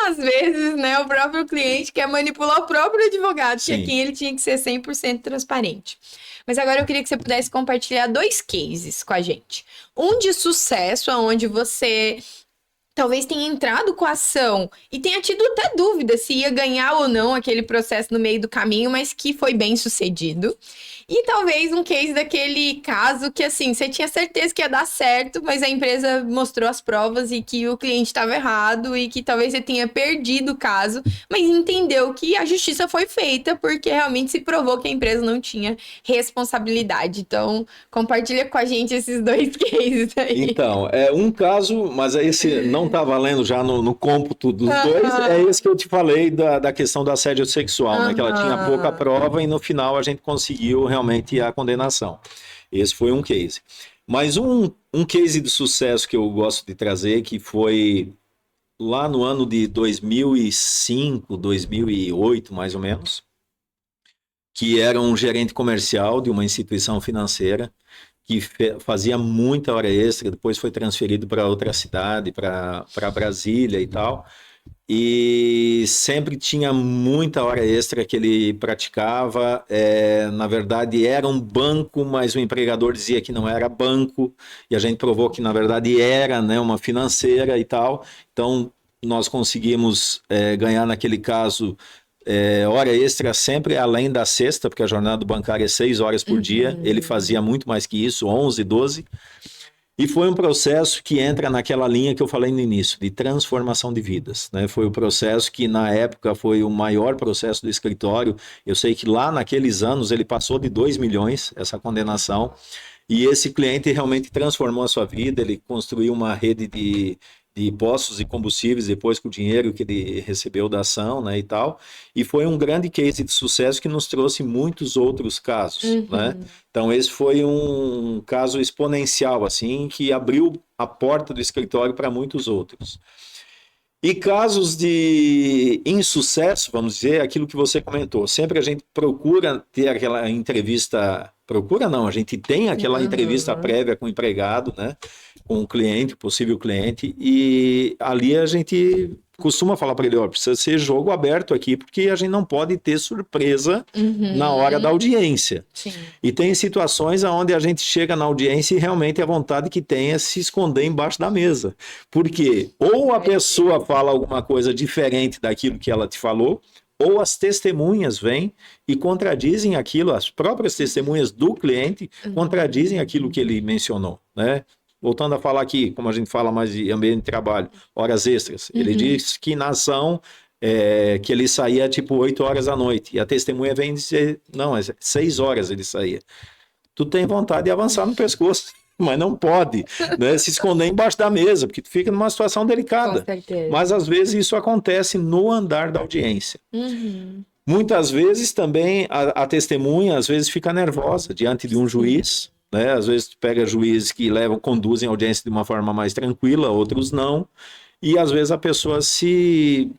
Às vezes, né, o próprio cliente quer manipular o próprio advogado, que Sim. aqui ele tinha que ser 100% transparente. Mas agora eu queria que você pudesse compartilhar 2 cases com a gente. Um de sucesso, onde você talvez tenha entrado com a ação e tenha tido até dúvida se ia ganhar ou não aquele processo no meio do caminho, mas que foi bem sucedido. E talvez um case daquele caso que, assim, você tinha certeza que ia dar certo, mas a empresa mostrou as provas e que o cliente estava errado e que talvez você tenha perdido o caso, mas entendeu que a justiça foi feita porque realmente se provou que a empresa não tinha responsabilidade. Então, compartilha com a gente esses 2 cases aí. Então, é um caso, mas esse não está valendo já no cômputo dos dois, é esse que eu te falei da questão do assédio sexual, né? Que ela tinha pouca prova e no final a gente conseguiu realmente a condenação. Esse foi um case. Mas um case de sucesso que eu gosto de trazer, que foi lá no ano de 2005, 2008, mais ou menos, que era um gerente comercial de uma instituição financeira, que fazia muita hora extra, depois foi transferido para outra cidade, para Brasília e tal, e sempre tinha muita hora extra que ele praticava. Na verdade era um banco, mas o empregador dizia que não era banco, e a gente provou que na verdade era, né, uma financeira e tal. Então nós conseguimos ganhar naquele caso hora extra sempre além da sexta, porque a jornada bancária é 6 horas por dia, ele fazia muito mais que isso, 11, 12. E foi um processo que entra naquela linha que eu falei no início, de transformação de vidas, né? Foi o processo que, na época, foi o maior processo do escritório. Eu sei que lá naqueles anos ele passou de 2 milhões, essa condenação, e esse cliente realmente transformou a sua vida, ele construiu uma rede de postos e combustíveis depois com o dinheiro que ele recebeu da ação, né, e tal, e foi um grande case de sucesso que nos trouxe muitos outros casos, né? Então esse foi um caso exponencial, assim, que abriu a porta do escritório para muitos outros. E casos de insucesso, vamos dizer, aquilo que você comentou, sempre a gente procura ter aquela entrevista, procura não, a gente tem aquela entrevista prévia com o empregado, né, com o cliente, possível cliente, e ali a gente costuma falar para ele, ó, precisa ser jogo aberto aqui, porque a gente não pode ter surpresa na hora da audiência. Sim. E tem situações onde a gente chega na audiência e realmente a vontade que tem é se esconder embaixo da mesa. Porque ou a pessoa fala alguma coisa diferente daquilo que ela te falou, ou as testemunhas vêm e contradizem aquilo, as próprias testemunhas do cliente contradizem aquilo que ele mencionou, né? Voltando a falar aqui, como a gente fala mais de ambiente de trabalho, horas extras. Ele diz que na ação, que ele saía tipo 8 horas da noite. E a testemunha vem dizer, não, é 6 horas ele saía. Tu tem vontade de avançar no pescoço. mas não pode, né, se esconder embaixo da mesa, porque tu fica numa situação delicada. Com certeza. Mas às vezes isso acontece no andar da audiência. Uhum. Muitas vezes também a testemunha às vezes fica nervosa diante de um juiz, né? Às vezes tu pega juízes que conduzem a audiência de uma forma mais tranquila, outros não, e às vezes a pessoa se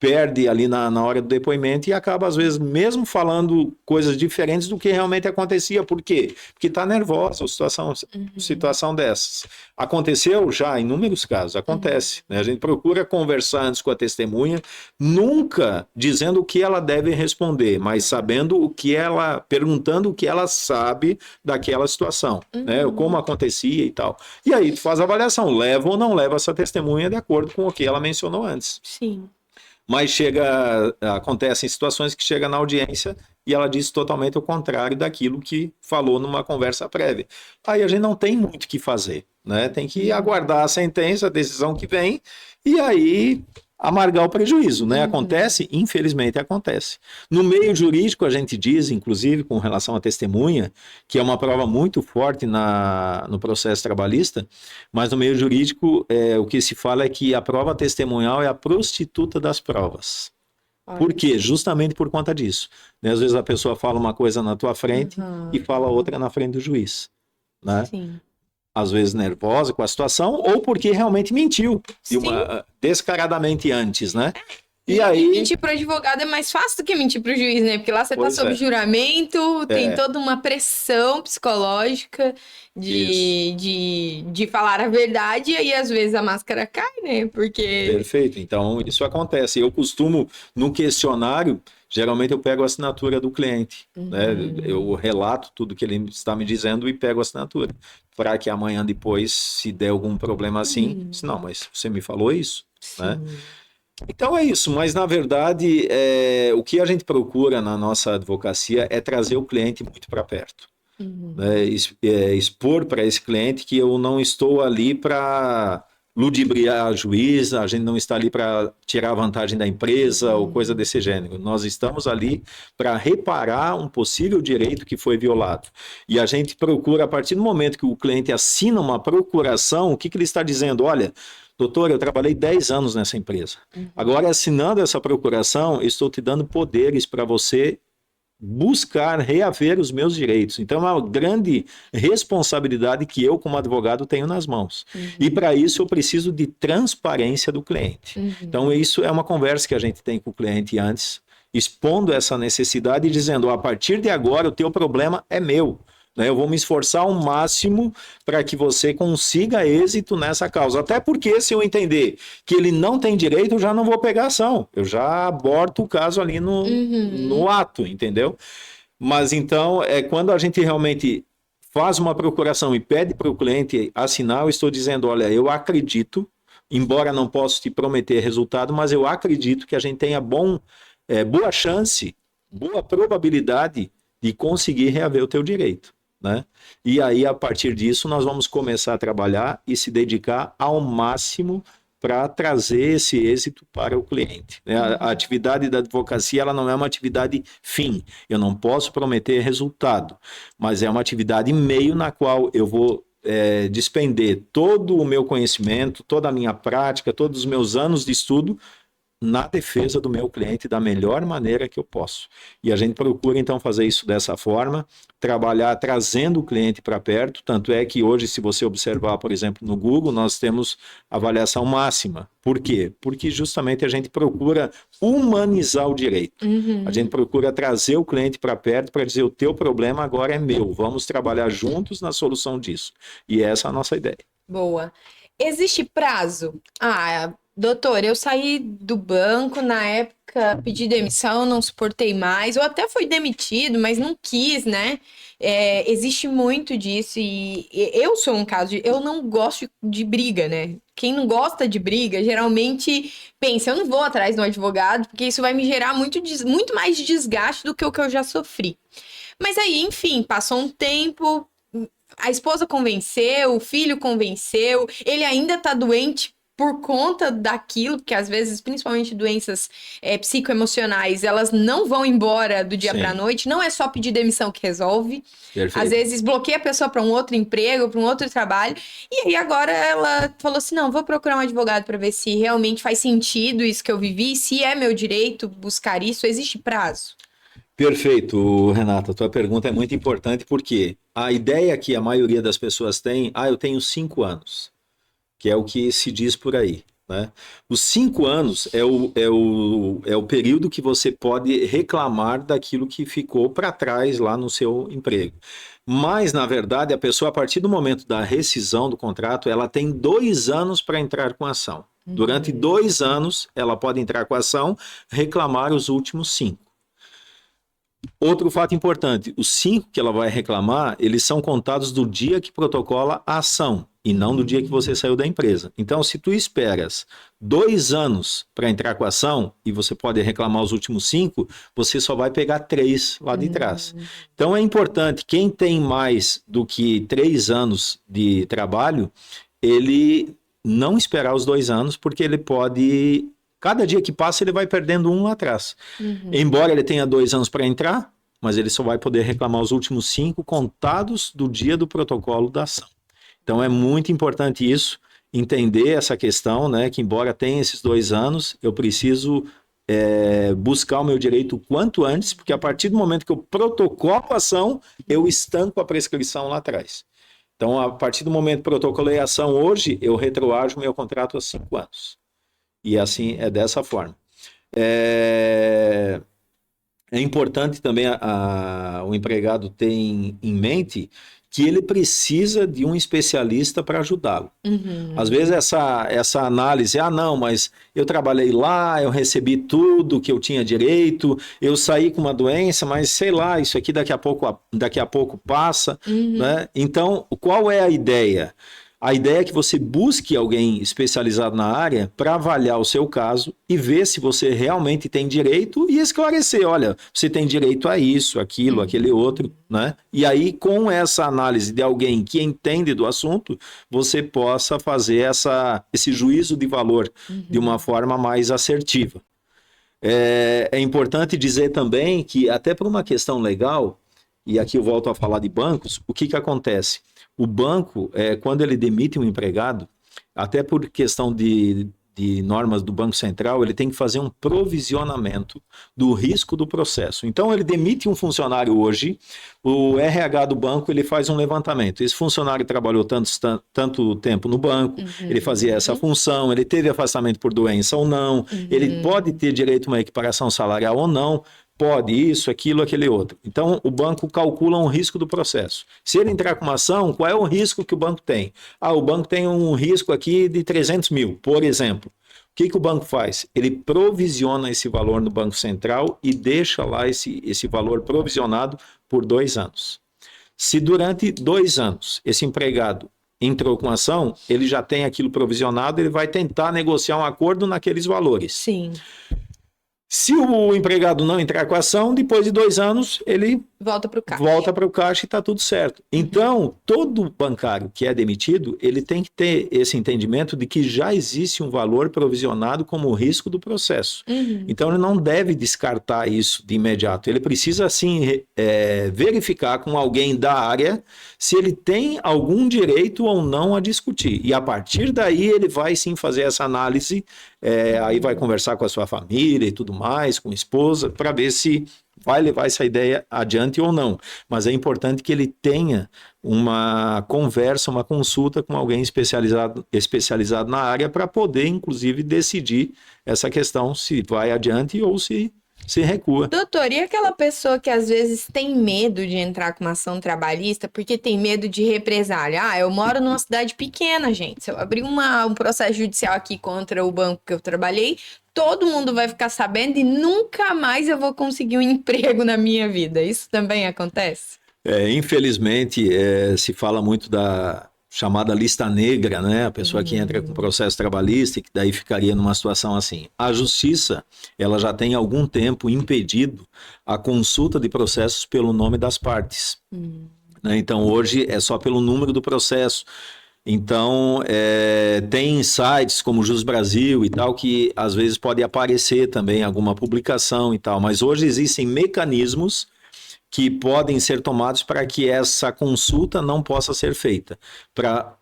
perde ali na hora do depoimento e acaba, às vezes, mesmo falando coisas diferentes do que realmente acontecia. Por quê? Porque está nervosa, situação dessas. Aconteceu já, em inúmeros casos, acontece. Né? A gente procura conversar antes com a testemunha, nunca dizendo o que ela deve responder, mas sabendo perguntando o que ela sabe daquela situação, né? Como acontecia e tal. E aí tu faz a avaliação, leva ou não leva essa testemunha de acordo com o que ela mencionou antes. Sim. Mas acontecem situações que chega na audiência e ela diz totalmente o contrário daquilo que falou numa conversa prévia. Aí a gente não tem muito o que fazer, né? Tem que aguardar a sentença, a decisão que vem, e aí amargar o prejuízo, né? Acontece, infelizmente acontece. No meio jurídico, a gente diz, inclusive, com relação à testemunha, que é uma prova muito forte no processo trabalhista, mas no meio jurídico, o que se fala é que a prova testemunhal é a prostituta das provas. Por quê? Justamente por conta disso. Né? Às vezes a pessoa fala uma coisa na tua frente e fala outra na frente do juiz. Né? Sim. Às vezes nervosa com a situação, ou porque realmente mentiu descaradamente antes, né? E aí... mentir para o advogado é mais fácil do que mentir para o juiz, né? Porque lá você está sob juramento, tem toda uma pressão psicológica de falar a verdade, e aí às vezes a máscara cai, né? Porque... Perfeito, então isso acontece. Eu costumo, no questionário, geralmente eu pego a assinatura do cliente, né? Eu relato tudo que ele está me dizendo e pego a assinatura, para que amanhã depois, se der algum problema assim, não, mas você me falou isso, né? Então é isso, mas na verdade o que a gente procura na nossa advocacia é trazer o cliente muito para perto. Né? Expor para esse cliente que eu não estou ali para ludibriar a juiz, a gente não está ali para tirar vantagem da empresa ou coisa desse gênero. Nós estamos ali para reparar um possível direito que foi violado. E a gente procura, a partir do momento que o cliente assina uma procuração, o que ele está dizendo? Olha, doutor, eu trabalhei 10 anos nessa empresa. Agora, assinando essa procuração, estou te dando poderes para você buscar reaver os meus direitos. Então, é uma grande responsabilidade que eu, como advogado, tenho nas mãos. E, para isso, eu preciso de transparência do cliente. Então, isso é uma conversa que a gente tem com o cliente antes, expondo essa necessidade e dizendo, a partir de agora, o teu problema é meu. Eu vou me esforçar ao máximo para que você consiga êxito nessa causa. Até porque, se eu entender que ele não tem direito, eu já não vou pegar ação. Eu já aborto o caso ali no ato, entendeu? Mas então, quando a gente realmente faz uma procuração e pede para o cliente assinar, eu estou dizendo, olha, eu acredito, embora não possa te prometer resultado, mas eu acredito que a gente tenha boa chance, boa probabilidade de conseguir reaver o teu direito. Né? E aí, a partir disso, nós vamos começar a trabalhar e se dedicar ao máximo para trazer esse êxito para o cliente. Né? A atividade da advocacia ela não é uma atividade fim. Eu não posso prometer resultado, mas é uma atividade meio na qual eu vou despender todo o meu conhecimento, toda a minha prática, todos os meus anos de estudo na defesa do meu cliente da melhor maneira que eu posso. E a gente procura, então, fazer isso dessa forma, trabalhar trazendo o cliente para perto, tanto é que hoje, se você observar, por exemplo, no Google, nós temos avaliação máxima. Por quê? Porque justamente a gente procura humanizar o direito. A gente procura trazer o cliente para perto para dizer, o teu problema agora é meu, vamos trabalhar juntos na solução disso. E essa é a nossa ideia. Boa. Existe prazo? Doutor, eu saí do banco, na época pedi demissão, não suportei mais, ou até fui demitido, mas não quis, né? Existe muito disso e eu sou um caso eu não gosto de briga, né? Quem não gosta de briga, geralmente pensa, eu não vou atrás do advogado, porque isso vai me gerar muito mais desgaste do que o que eu já sofri. Mas aí, enfim, passou um tempo, a esposa convenceu, o filho convenceu, ele ainda tá doente por conta daquilo, porque às vezes, principalmente doenças psicoemocionais, elas não vão embora do dia para a noite, não é só pedir demissão que resolve. Perfeito. Às vezes bloqueia a pessoa para um outro emprego, para um outro trabalho, e aí agora ela falou assim, não, vou procurar um advogado para ver se realmente faz sentido isso que eu vivi, se é meu direito buscar isso, existe prazo? Perfeito, Renata. Tua pergunta é muito importante porque a ideia que a maioria das pessoas tem, eu tenho 5 anos, que é o que se diz por aí, né? Os 5 anos é o período que você pode reclamar daquilo que ficou para trás lá no seu emprego. Mas, na verdade, a pessoa, a partir do momento da rescisão do contrato, ela tem 2 anos para entrar com ação. Durante 2 anos, ela pode entrar com ação, reclamar os últimos 5. Outro fato importante, os 5 que ela vai reclamar, eles são contados do dia que protocola a ação e não do dia que você saiu da empresa. Então, se tu esperas 2 anos para entrar com a ação e você pode reclamar os últimos 5, você só vai pegar 3 lá de trás. Então, é importante, quem tem mais do que 3 anos de trabalho, ele não esperar os 2 anos, porque ele pode... Cada dia que passa, ele vai perdendo um lá atrás. Embora ele tenha 2 anos para entrar, mas ele só vai poder reclamar os últimos 5 contados do dia do protocolo da ação. Então, é muito importante isso, entender essa questão, né? Que embora tenha esses 2 anos, eu preciso buscar o meu direito o quanto antes, porque a partir do momento que eu protocolo a ação, eu estanco a prescrição lá atrás. Então, a partir do momento que protocolei a ação hoje, eu retroajo o meu contrato a 5 anos. E assim, é dessa forma. É importante também o empregado ter em mente que ele precisa de um especialista para ajudá-lo. Às vezes essa análise, não, mas eu trabalhei lá, eu recebi tudo que eu tinha direito, eu saí com uma doença, mas sei lá, isso aqui daqui a pouco passa, né? Então, qual é a ideia? A ideia é que você busque alguém especializado na área para avaliar o seu caso e ver se você realmente tem direito e esclarecer, olha, você tem direito a isso, aquilo, aquele outro, né? E aí, com essa análise de alguém que entende do assunto, você possa fazer esse juízo de valor de uma forma mais assertiva. É importante dizer também que, até por uma questão legal, e aqui eu volto a falar de bancos, o que acontece? O banco, quando ele demite um empregado, até por questão de normas do Banco Central, ele tem que fazer um provisionamento do risco do processo. Então, ele demite um funcionário hoje, o RH do banco ele faz um levantamento. Esse funcionário trabalhou tanto tempo no banco, ele fazia essa função, ele teve afastamento por doença ou não, ele pode ter direito a uma equiparação salarial ou não, pode isso, aquilo, aquele outro. Então, o banco calcula um risco do processo. Se ele entrar com uma ação, qual é o risco que o banco tem? O banco tem um risco aqui de 300 mil, por exemplo. O que o banco faz? Ele provisiona esse valor no Banco Central e deixa lá esse valor provisionado por 2 anos. Se durante 2 anos esse empregado entrou com ação, ele já tem aquilo provisionado, ele vai tentar negociar um acordo naqueles valores. Sim. Se o empregado não entrar com a ação, depois de 2 anos, ele volta para o caixa e está tudo certo. Então, todo bancário que é demitido, ele tem que ter esse entendimento de que já existe um valor provisionado como risco do processo. Então, ele não deve descartar isso de imediato. Ele precisa, assim, verificar com alguém da área se ele tem algum direito ou não a discutir. E, a partir daí, ele vai, sim, fazer essa análise, aí vai conversar com a sua família e tudo mais, com a esposa, para ver se vai levar essa ideia adiante ou não. Mas é importante que ele tenha uma conversa, uma consulta com alguém especializado na área para poder, inclusive, decidir essa questão, se vai adiante ou se recua. Doutor, e aquela pessoa que às vezes tem medo de entrar com uma ação trabalhista porque tem medo de represália? Eu moro numa cidade pequena, gente. Se eu abrir um processo judicial aqui contra o banco que eu trabalhei, todo mundo vai ficar sabendo e nunca mais eu vou conseguir um emprego na minha vida. Isso também acontece? Infelizmente, se fala muito da chamada lista negra, né? A pessoa que entra com processo trabalhista e que daí ficaria numa situação assim. A justiça, ela já tem algum tempo impedido a consulta de processos pelo nome das partes. Né? Então, hoje é só pelo número do processo. Então, tem sites como o Jus Brasil e tal, que às vezes pode aparecer também alguma publicação e tal, mas hoje existem mecanismos que podem ser tomados para que essa consulta não possa ser feita, para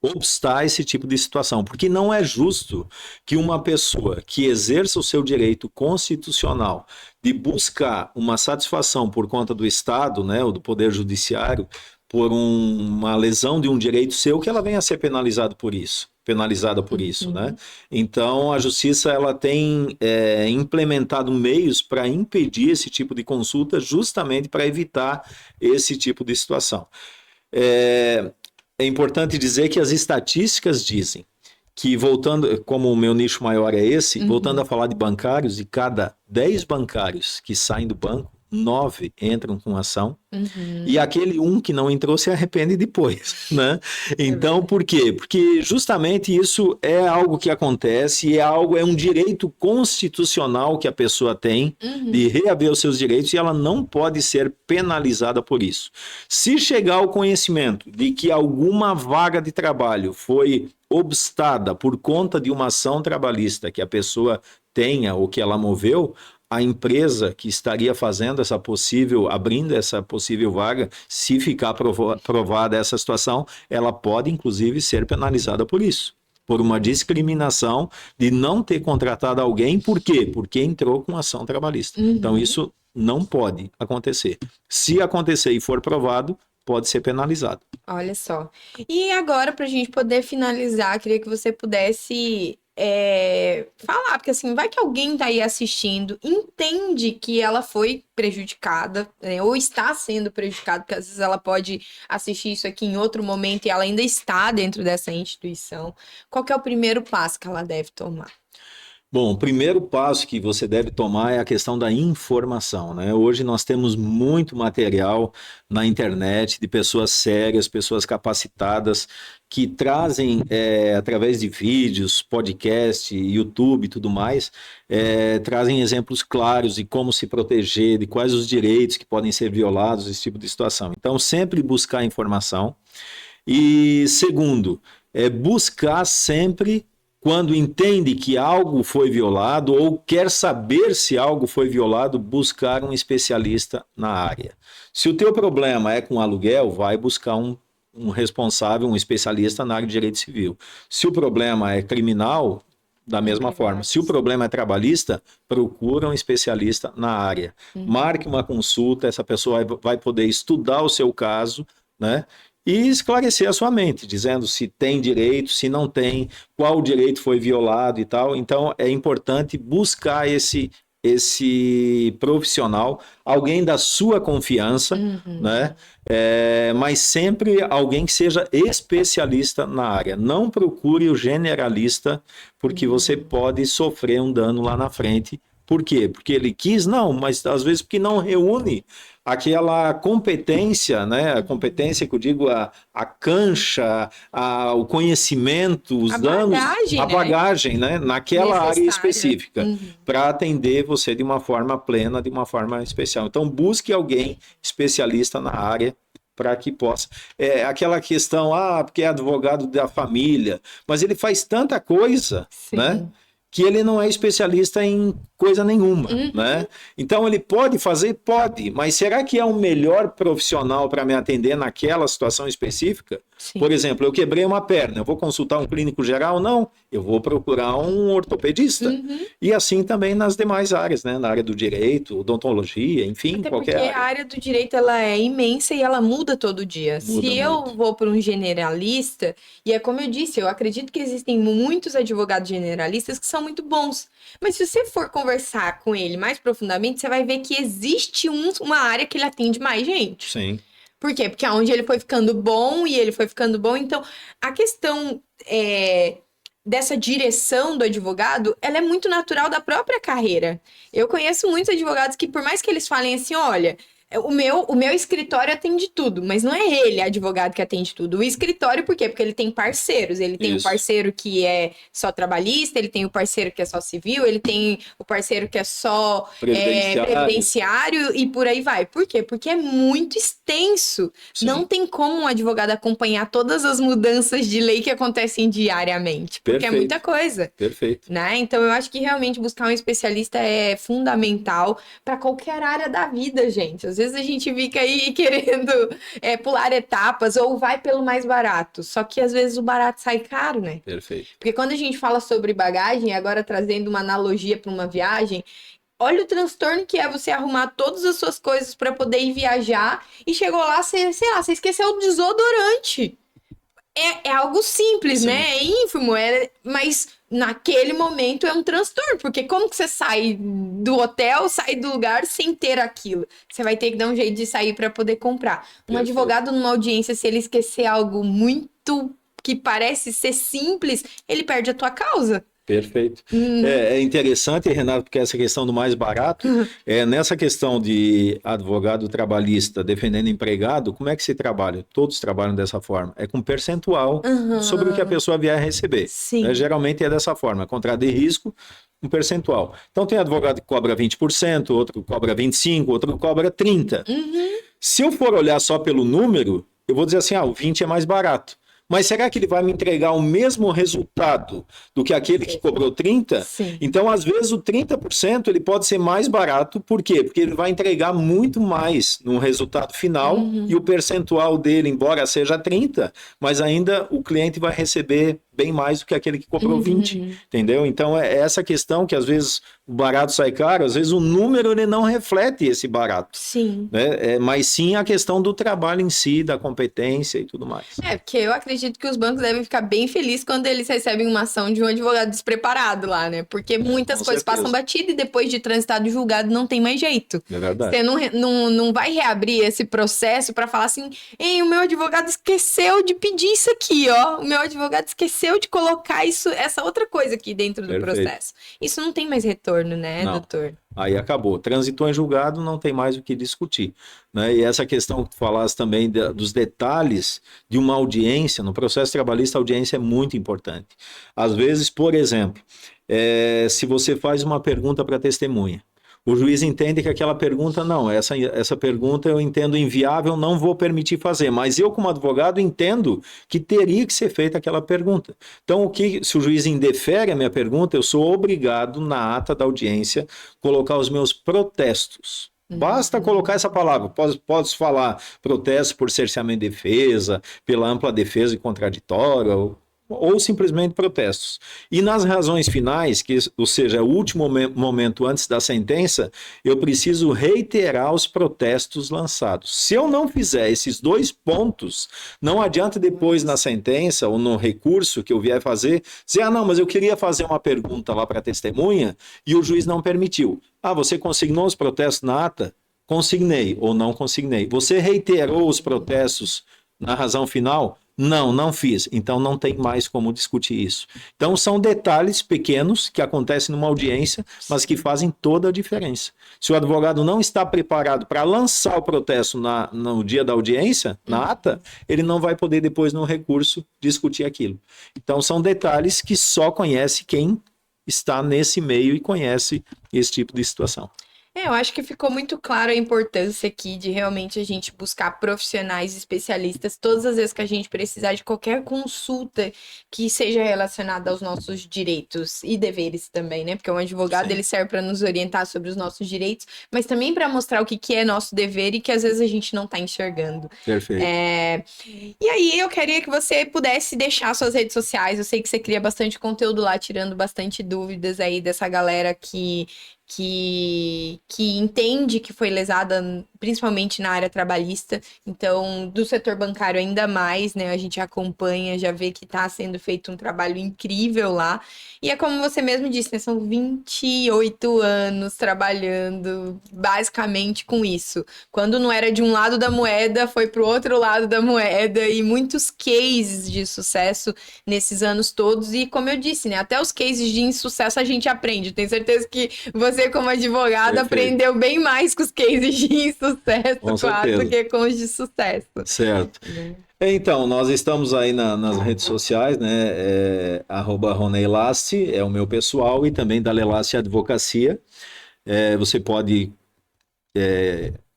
obstar esse tipo de situação, porque não é justo que uma pessoa que exerça o seu direito constitucional de buscar uma satisfação por conta do Estado, né, ou do Poder Judiciário, por uma lesão de um direito seu, que ela venha a ser penalizada por isso, né? Então, a Justiça ela tem implementado meios para impedir esse tipo de consulta, justamente para evitar esse tipo de situação. É importante dizer que as estatísticas dizem que, voltando, como o meu nicho maior é esse, voltando a falar de bancários, de cada 10 bancários que saem do banco, 9 entram com ação, e aquele um que não entrou se arrepende depois, né? Então, por quê? Porque justamente isso é algo que acontece, é um direito constitucional que a pessoa tem de reaver os seus direitos, e ela não pode ser penalizada por isso. Se chegar ao conhecimento de que alguma vaga de trabalho foi obstada por conta de uma ação trabalhista que a pessoa tenha ou que ela moveu, a empresa que estaria abrindo essa possível vaga, se ficar provada essa situação, ela pode inclusive ser penalizada por isso, por uma discriminação de não ter contratado alguém. Por quê? Porque entrou com ação trabalhista. Então isso não pode acontecer. Se acontecer e for provado, pode ser penalizado. Olha só. E agora, para a gente poder finalizar, queria que você pudesse falar, porque assim, vai que alguém tá aí assistindo, entende que ela foi prejudicada, né, ou está sendo prejudicada, porque às vezes ela pode assistir isso aqui em outro momento e ela ainda está dentro dessa instituição. Qual que é o primeiro passo que ela deve tomar? Bom, o primeiro passo que você deve tomar é a questão da informação, né? Hoje nós temos muito material na internet de pessoas sérias, pessoas capacitadas, que trazem, através de vídeos, podcast, YouTube e tudo mais, trazem exemplos claros de como se proteger, de quais os direitos que podem ser violados, esse tipo de situação. Então, sempre buscar informação. E segundo, buscar sempre, quando entende que algo foi violado ou quer saber se algo foi violado, buscar um especialista na área. Se o teu problema é com aluguel, vai buscar um responsável, um especialista na área de direito civil. Se o problema é criminal, da mesma forma. Se o problema é trabalhista, procura um especialista na área. Marque uma consulta, essa pessoa vai poder estudar o seu caso, né? E esclarecer a sua mente, dizendo se tem direito, se não tem, qual direito foi violado e tal. Então, é importante buscar esse profissional, alguém da sua confiança, né? Mas sempre alguém que seja especialista na área. Não procure o generalista, porque você pode sofrer um dano lá na frente. Por quê? Porque ele quis? Não, mas às vezes porque não reúne aquela competência, né? A competência que eu digo, a cancha, o conhecimento, os danos, a bagagem, né? Naquela área específica, para atender você de uma forma plena, de uma forma especial. Então, busque alguém especialista na área para que possa. Aquela questão, porque é advogado da família, mas ele faz tanta coisa, né? Que ele não é especialista em coisa nenhuma, né? Então ele pode fazer? Pode, mas será que é o melhor profissional para me atender naquela situação específica? Sim. Por exemplo, eu quebrei uma perna, eu vou consultar um clínico geral? Não, eu vou procurar um ortopedista. E assim também nas demais áreas, né? Na área do direito, odontologia, enfim, até qualquer porque área. A área do direito ela é imensa e ela muda todo dia. Se eu vou para um generalista, e é como eu disse, eu acredito que existem muitos advogados generalistas que são muito bons. Mas se você for conversar com ele mais profundamente, você vai ver que existe uma área que ele atende mais gente. Sim. Por quê? Porque onde ele foi ficando bom e ele foi ficando bom. Então, a questão dessa direção do advogado, ela é muito natural da própria carreira. Eu conheço muitos advogados que, por mais que eles falem assim, olha, O meu escritório atende tudo, mas não é ele, advogado, que atende tudo. O escritório, por quê? Porque ele tem parceiros. Ele tem um Isso. parceiro que é só trabalhista, ele tem o parceiro que é só civil, ele tem o parceiro que é só previdenciário e por aí vai. Por quê? Porque é muito extenso. Sim. Não tem como um advogado acompanhar todas as mudanças de lei que acontecem diariamente, porque é muita coisa. Perfeito. Né? Então, eu acho que realmente buscar um especialista é fundamental para qualquer área da vida, gente. Às vezes a gente fica aí querendo pular etapas ou vai pelo mais barato. Só que às vezes o barato sai caro, né? Perfeito. Porque quando a gente fala sobre bagagem, agora trazendo uma analogia para uma viagem, olha o transtorno que é você arrumar todas as suas coisas para poder ir viajar e chegou lá, sei lá, você esqueceu o desodorante. É algo simples, Sim. né? É ínfimo, mas naquele momento é um transtorno, porque como que você sai do hotel, sai do lugar sem ter aquilo? Você vai ter que dar um jeito de sair para poder comprar. Um advogado numa audiência, se ele esquecer algo muito que parece ser simples, ele perde a tua causa. Perfeito. É interessante, Renato, porque essa questão do mais barato, nessa questão de advogado trabalhista defendendo empregado, como é que se trabalha? Todos trabalham dessa forma. É com percentual sobre o que a pessoa vier a receber. Sim. Geralmente é dessa forma, contrato de risco, um percentual. Então tem advogado que cobra 20%, outro cobra 25%, outro cobra 30%. Se eu for olhar só pelo número, eu vou dizer assim, o 20 é mais barato. Mas será que ele vai me entregar o mesmo resultado do que aquele que cobrou 30%? Sim. Então, às vezes, o 30% ele pode ser mais barato. Por quê? Porque ele vai entregar muito mais no resultado final e o percentual dele, embora seja 30%, mas ainda o cliente vai receber bem mais do que aquele que cobrou 20%, entendeu? Então, é essa questão que, às vezes, o barato sai caro, às vezes o número ele não reflete esse barato. Sim. Né? Mas sim a questão do trabalho em si, da competência e tudo mais. Porque eu acredito que os bancos devem ficar bem felizes quando eles recebem uma ação de um advogado despreparado lá, né? Porque muitas coisas passam batido e depois de transitado julgado não tem mais jeito. É verdade. Você não vai reabrir esse processo para falar assim, o meu advogado esqueceu de pedir isso aqui, ó. O meu advogado esqueceu de colocar essa outra coisa aqui dentro do processo. Isso não tem mais retorno, né, doutor? Aí acabou. Transitou em julgado, não tem mais o que discutir. Né? E essa questão que tu falaste também dos detalhes de uma audiência, no processo trabalhista, a audiência é muito importante. Às vezes, por exemplo, se você faz uma pergunta para a testemunha, o juiz entende que aquela pergunta, não, essa pergunta eu entendo inviável, não vou permitir fazer, mas eu como advogado entendo que teria que ser feita aquela pergunta. Então, se o juiz indefere a minha pergunta, eu sou obrigado na ata da audiência colocar os meus protestos. Basta colocar essa palavra, posso falar protesto por cerceamento de defesa, pela ampla defesa e contraditória, ou simplesmente protestos. E nas razões finais, ou seja, o último momento antes da sentença, eu preciso reiterar os protestos lançados. Se eu não fizer esses 2 pontos, não adianta depois na sentença ou no recurso que eu vier fazer, dizer, não, mas eu queria fazer uma pergunta lá para a testemunha e o juiz não permitiu. Você consignou os protestos na ata? Consignei ou não consignei. Você reiterou os protestos na razão final? Não fiz. Então não tem mais como discutir isso. Então são detalhes pequenos que acontecem numa audiência, mas que fazem toda a diferença. Se o advogado não está preparado para lançar o protesto no dia da audiência, na ata, ele não vai poder depois no recurso discutir aquilo. Então são detalhes que só conhece quem está nesse meio e conhece esse tipo de situação. Eu acho que ficou muito claro a importância aqui de realmente a gente buscar profissionais especialistas todas as vezes que a gente precisar de qualquer consulta que seja relacionada aos nossos direitos e deveres também, né? Porque um advogado, ele serve para nos orientar sobre os nossos direitos, mas também para mostrar o que é nosso dever e que às vezes a gente não está enxergando. Perfeito. E aí eu queria que você pudesse deixar suas redes sociais. Eu sei que você cria bastante conteúdo lá, tirando bastante dúvidas aí dessa galera que entende que foi lesada principalmente na área trabalhista, então do setor bancário ainda mais, né? A gente acompanha, já vê que está sendo feito um trabalho incrível lá, e é como você mesmo disse, né? São 28 anos trabalhando basicamente com isso. Quando não era de um lado da moeda, foi para o outro lado da moeda, e muitos cases de sucesso nesses anos todos, e como eu disse, né? Até os cases de insucesso a gente aprende. Tenho certeza que você você, como advogado, Perfeito. aprendeu bem mais com os cases de insucesso Com quase certeza. do que com os de sucesso. Certo. Então, nós estamos aí nas redes sociais, né? @Ronei é o meu pessoal e também da Lelasti Advocacia. Você pode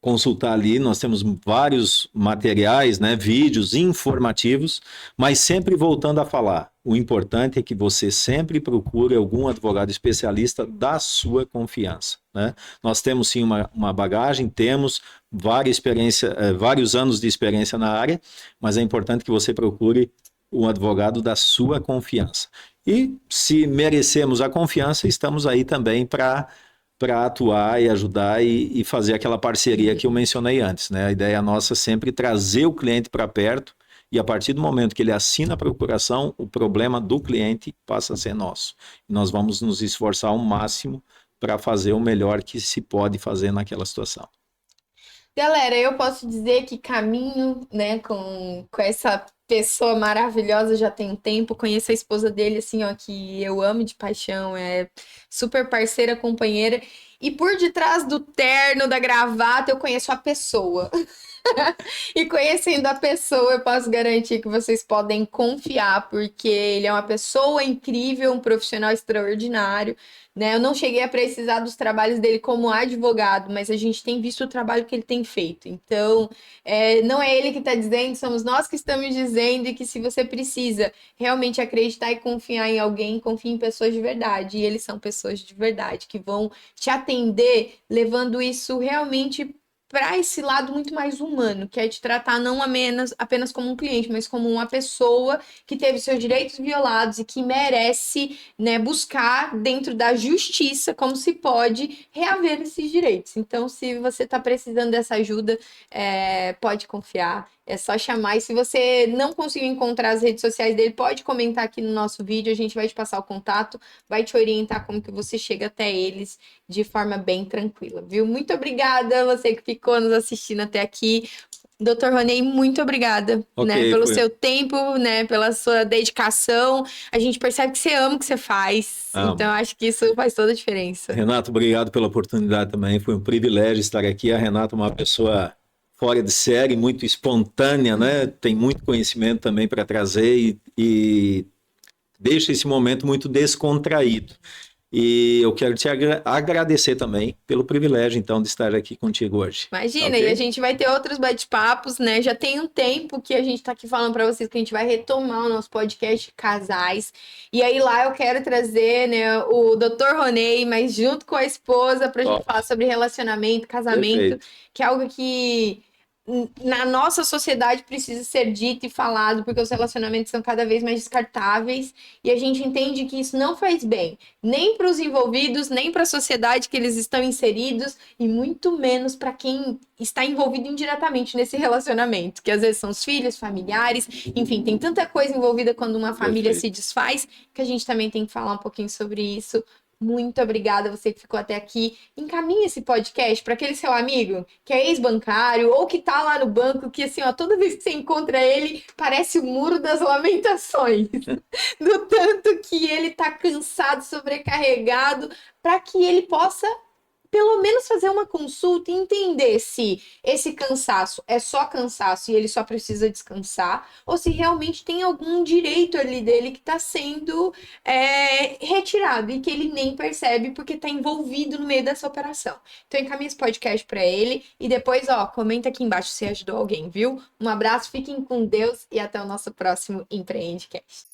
consultar ali, nós temos vários materiais, né? Vídeos informativos, mas sempre voltando a falar. O importante é que você sempre procure algum advogado especialista da sua confiança, né? Nós temos sim uma bagagem, temos vários anos de experiência na área, mas é importante que você procure um advogado da sua confiança. E se merecemos a confiança, estamos aí também para atuar e ajudar e fazer aquela parceria que eu mencionei antes, né? A ideia nossa é sempre trazer o cliente para perto e a partir do momento que ele assina a procuração, o problema do cliente passa a ser nosso. E nós vamos nos esforçar ao máximo para fazer o melhor que se pode fazer naquela situação. Galera, eu posso dizer que caminho, né, com essa pessoa maravilhosa já tem um tempo. Conheço a esposa dele, assim, ó, que eu amo de paixão, é super parceira, companheira. E por detrás do terno, da gravata, eu conheço a pessoa. E conhecendo a pessoa, eu posso garantir que vocês podem confiar, porque ele é uma pessoa incrível, um profissional extraordinário, né? Eu não cheguei a precisar dos trabalhos dele como advogado, mas a gente tem visto o trabalho que ele tem feito. Então, não é ele que está dizendo, somos nós que estamos dizendo, e que se você precisa realmente acreditar e confiar em alguém, confie em pessoas de verdade. E eles são pessoas de verdade, que vão te atender, levando isso realmente para esse lado muito mais humano, que é te tratar não apenas como um cliente, mas como uma pessoa que teve seus direitos violados e que merece, né, buscar dentro da justiça como se pode reaver esses direitos. Então, se você está precisando dessa ajuda, pode confiar. É só chamar. E se você não conseguir encontrar as redes sociais dele, pode comentar aqui no nosso vídeo. A gente vai te passar o contato, vai te orientar como que você chega até eles de forma bem tranquila, viu? Muito obrigada você que ficou nos assistindo até aqui. Dr. Ronei, muito obrigada, né, pelo seu tempo, né, pela sua dedicação. A gente percebe que você ama o que você faz. Então, acho que isso faz toda a diferença. Renato, obrigado pela oportunidade também. Foi um privilégio estar aqui. A Renata é uma pessoa fora de série, muito espontânea, né? Tem muito conhecimento também para trazer e deixa esse momento muito descontraído. E eu quero te agradecer também pelo privilégio, então, de estar aqui contigo hoje. Imagina, okay? E a gente vai ter outros bate-papos, né? Já tem um tempo que a gente tá aqui falando para vocês que a gente vai retomar o nosso podcast Casais. E aí lá eu quero trazer, né, o Dr. Ronei, mas junto com a esposa, pra gente falar sobre relacionamento, casamento, perfeito, que é algo que na nossa sociedade precisa ser dito e falado, porque os relacionamentos são cada vez mais descartáveis e a gente entende que isso não faz bem, nem para os envolvidos, nem para a sociedade que eles estão inseridos e muito menos para quem está envolvido indiretamente nesse relacionamento, que às vezes são os filhos, familiares, enfim, tem tanta coisa envolvida quando uma família se desfaz, que a gente também tem que falar um pouquinho sobre isso. Muito obrigada você que ficou até aqui. Encaminhe esse podcast para aquele seu amigo que é ex-bancário ou que tá lá no banco, que assim, ó, toda vez que você encontra ele, parece o Muro das Lamentações. Do tanto que ele tá cansado, sobrecarregado, para que ele possa pelo menos fazer uma consulta e entender se esse cansaço é só cansaço e ele só precisa descansar, ou se realmente tem algum direito ali dele que está sendo retirado e que ele nem percebe porque está envolvido no meio dessa operação. Então encaminhe esse podcast para ele e depois, ó, comenta aqui embaixo se ajudou alguém, viu? Um abraço, fiquem com Deus e até o nosso próximo Empreendecast.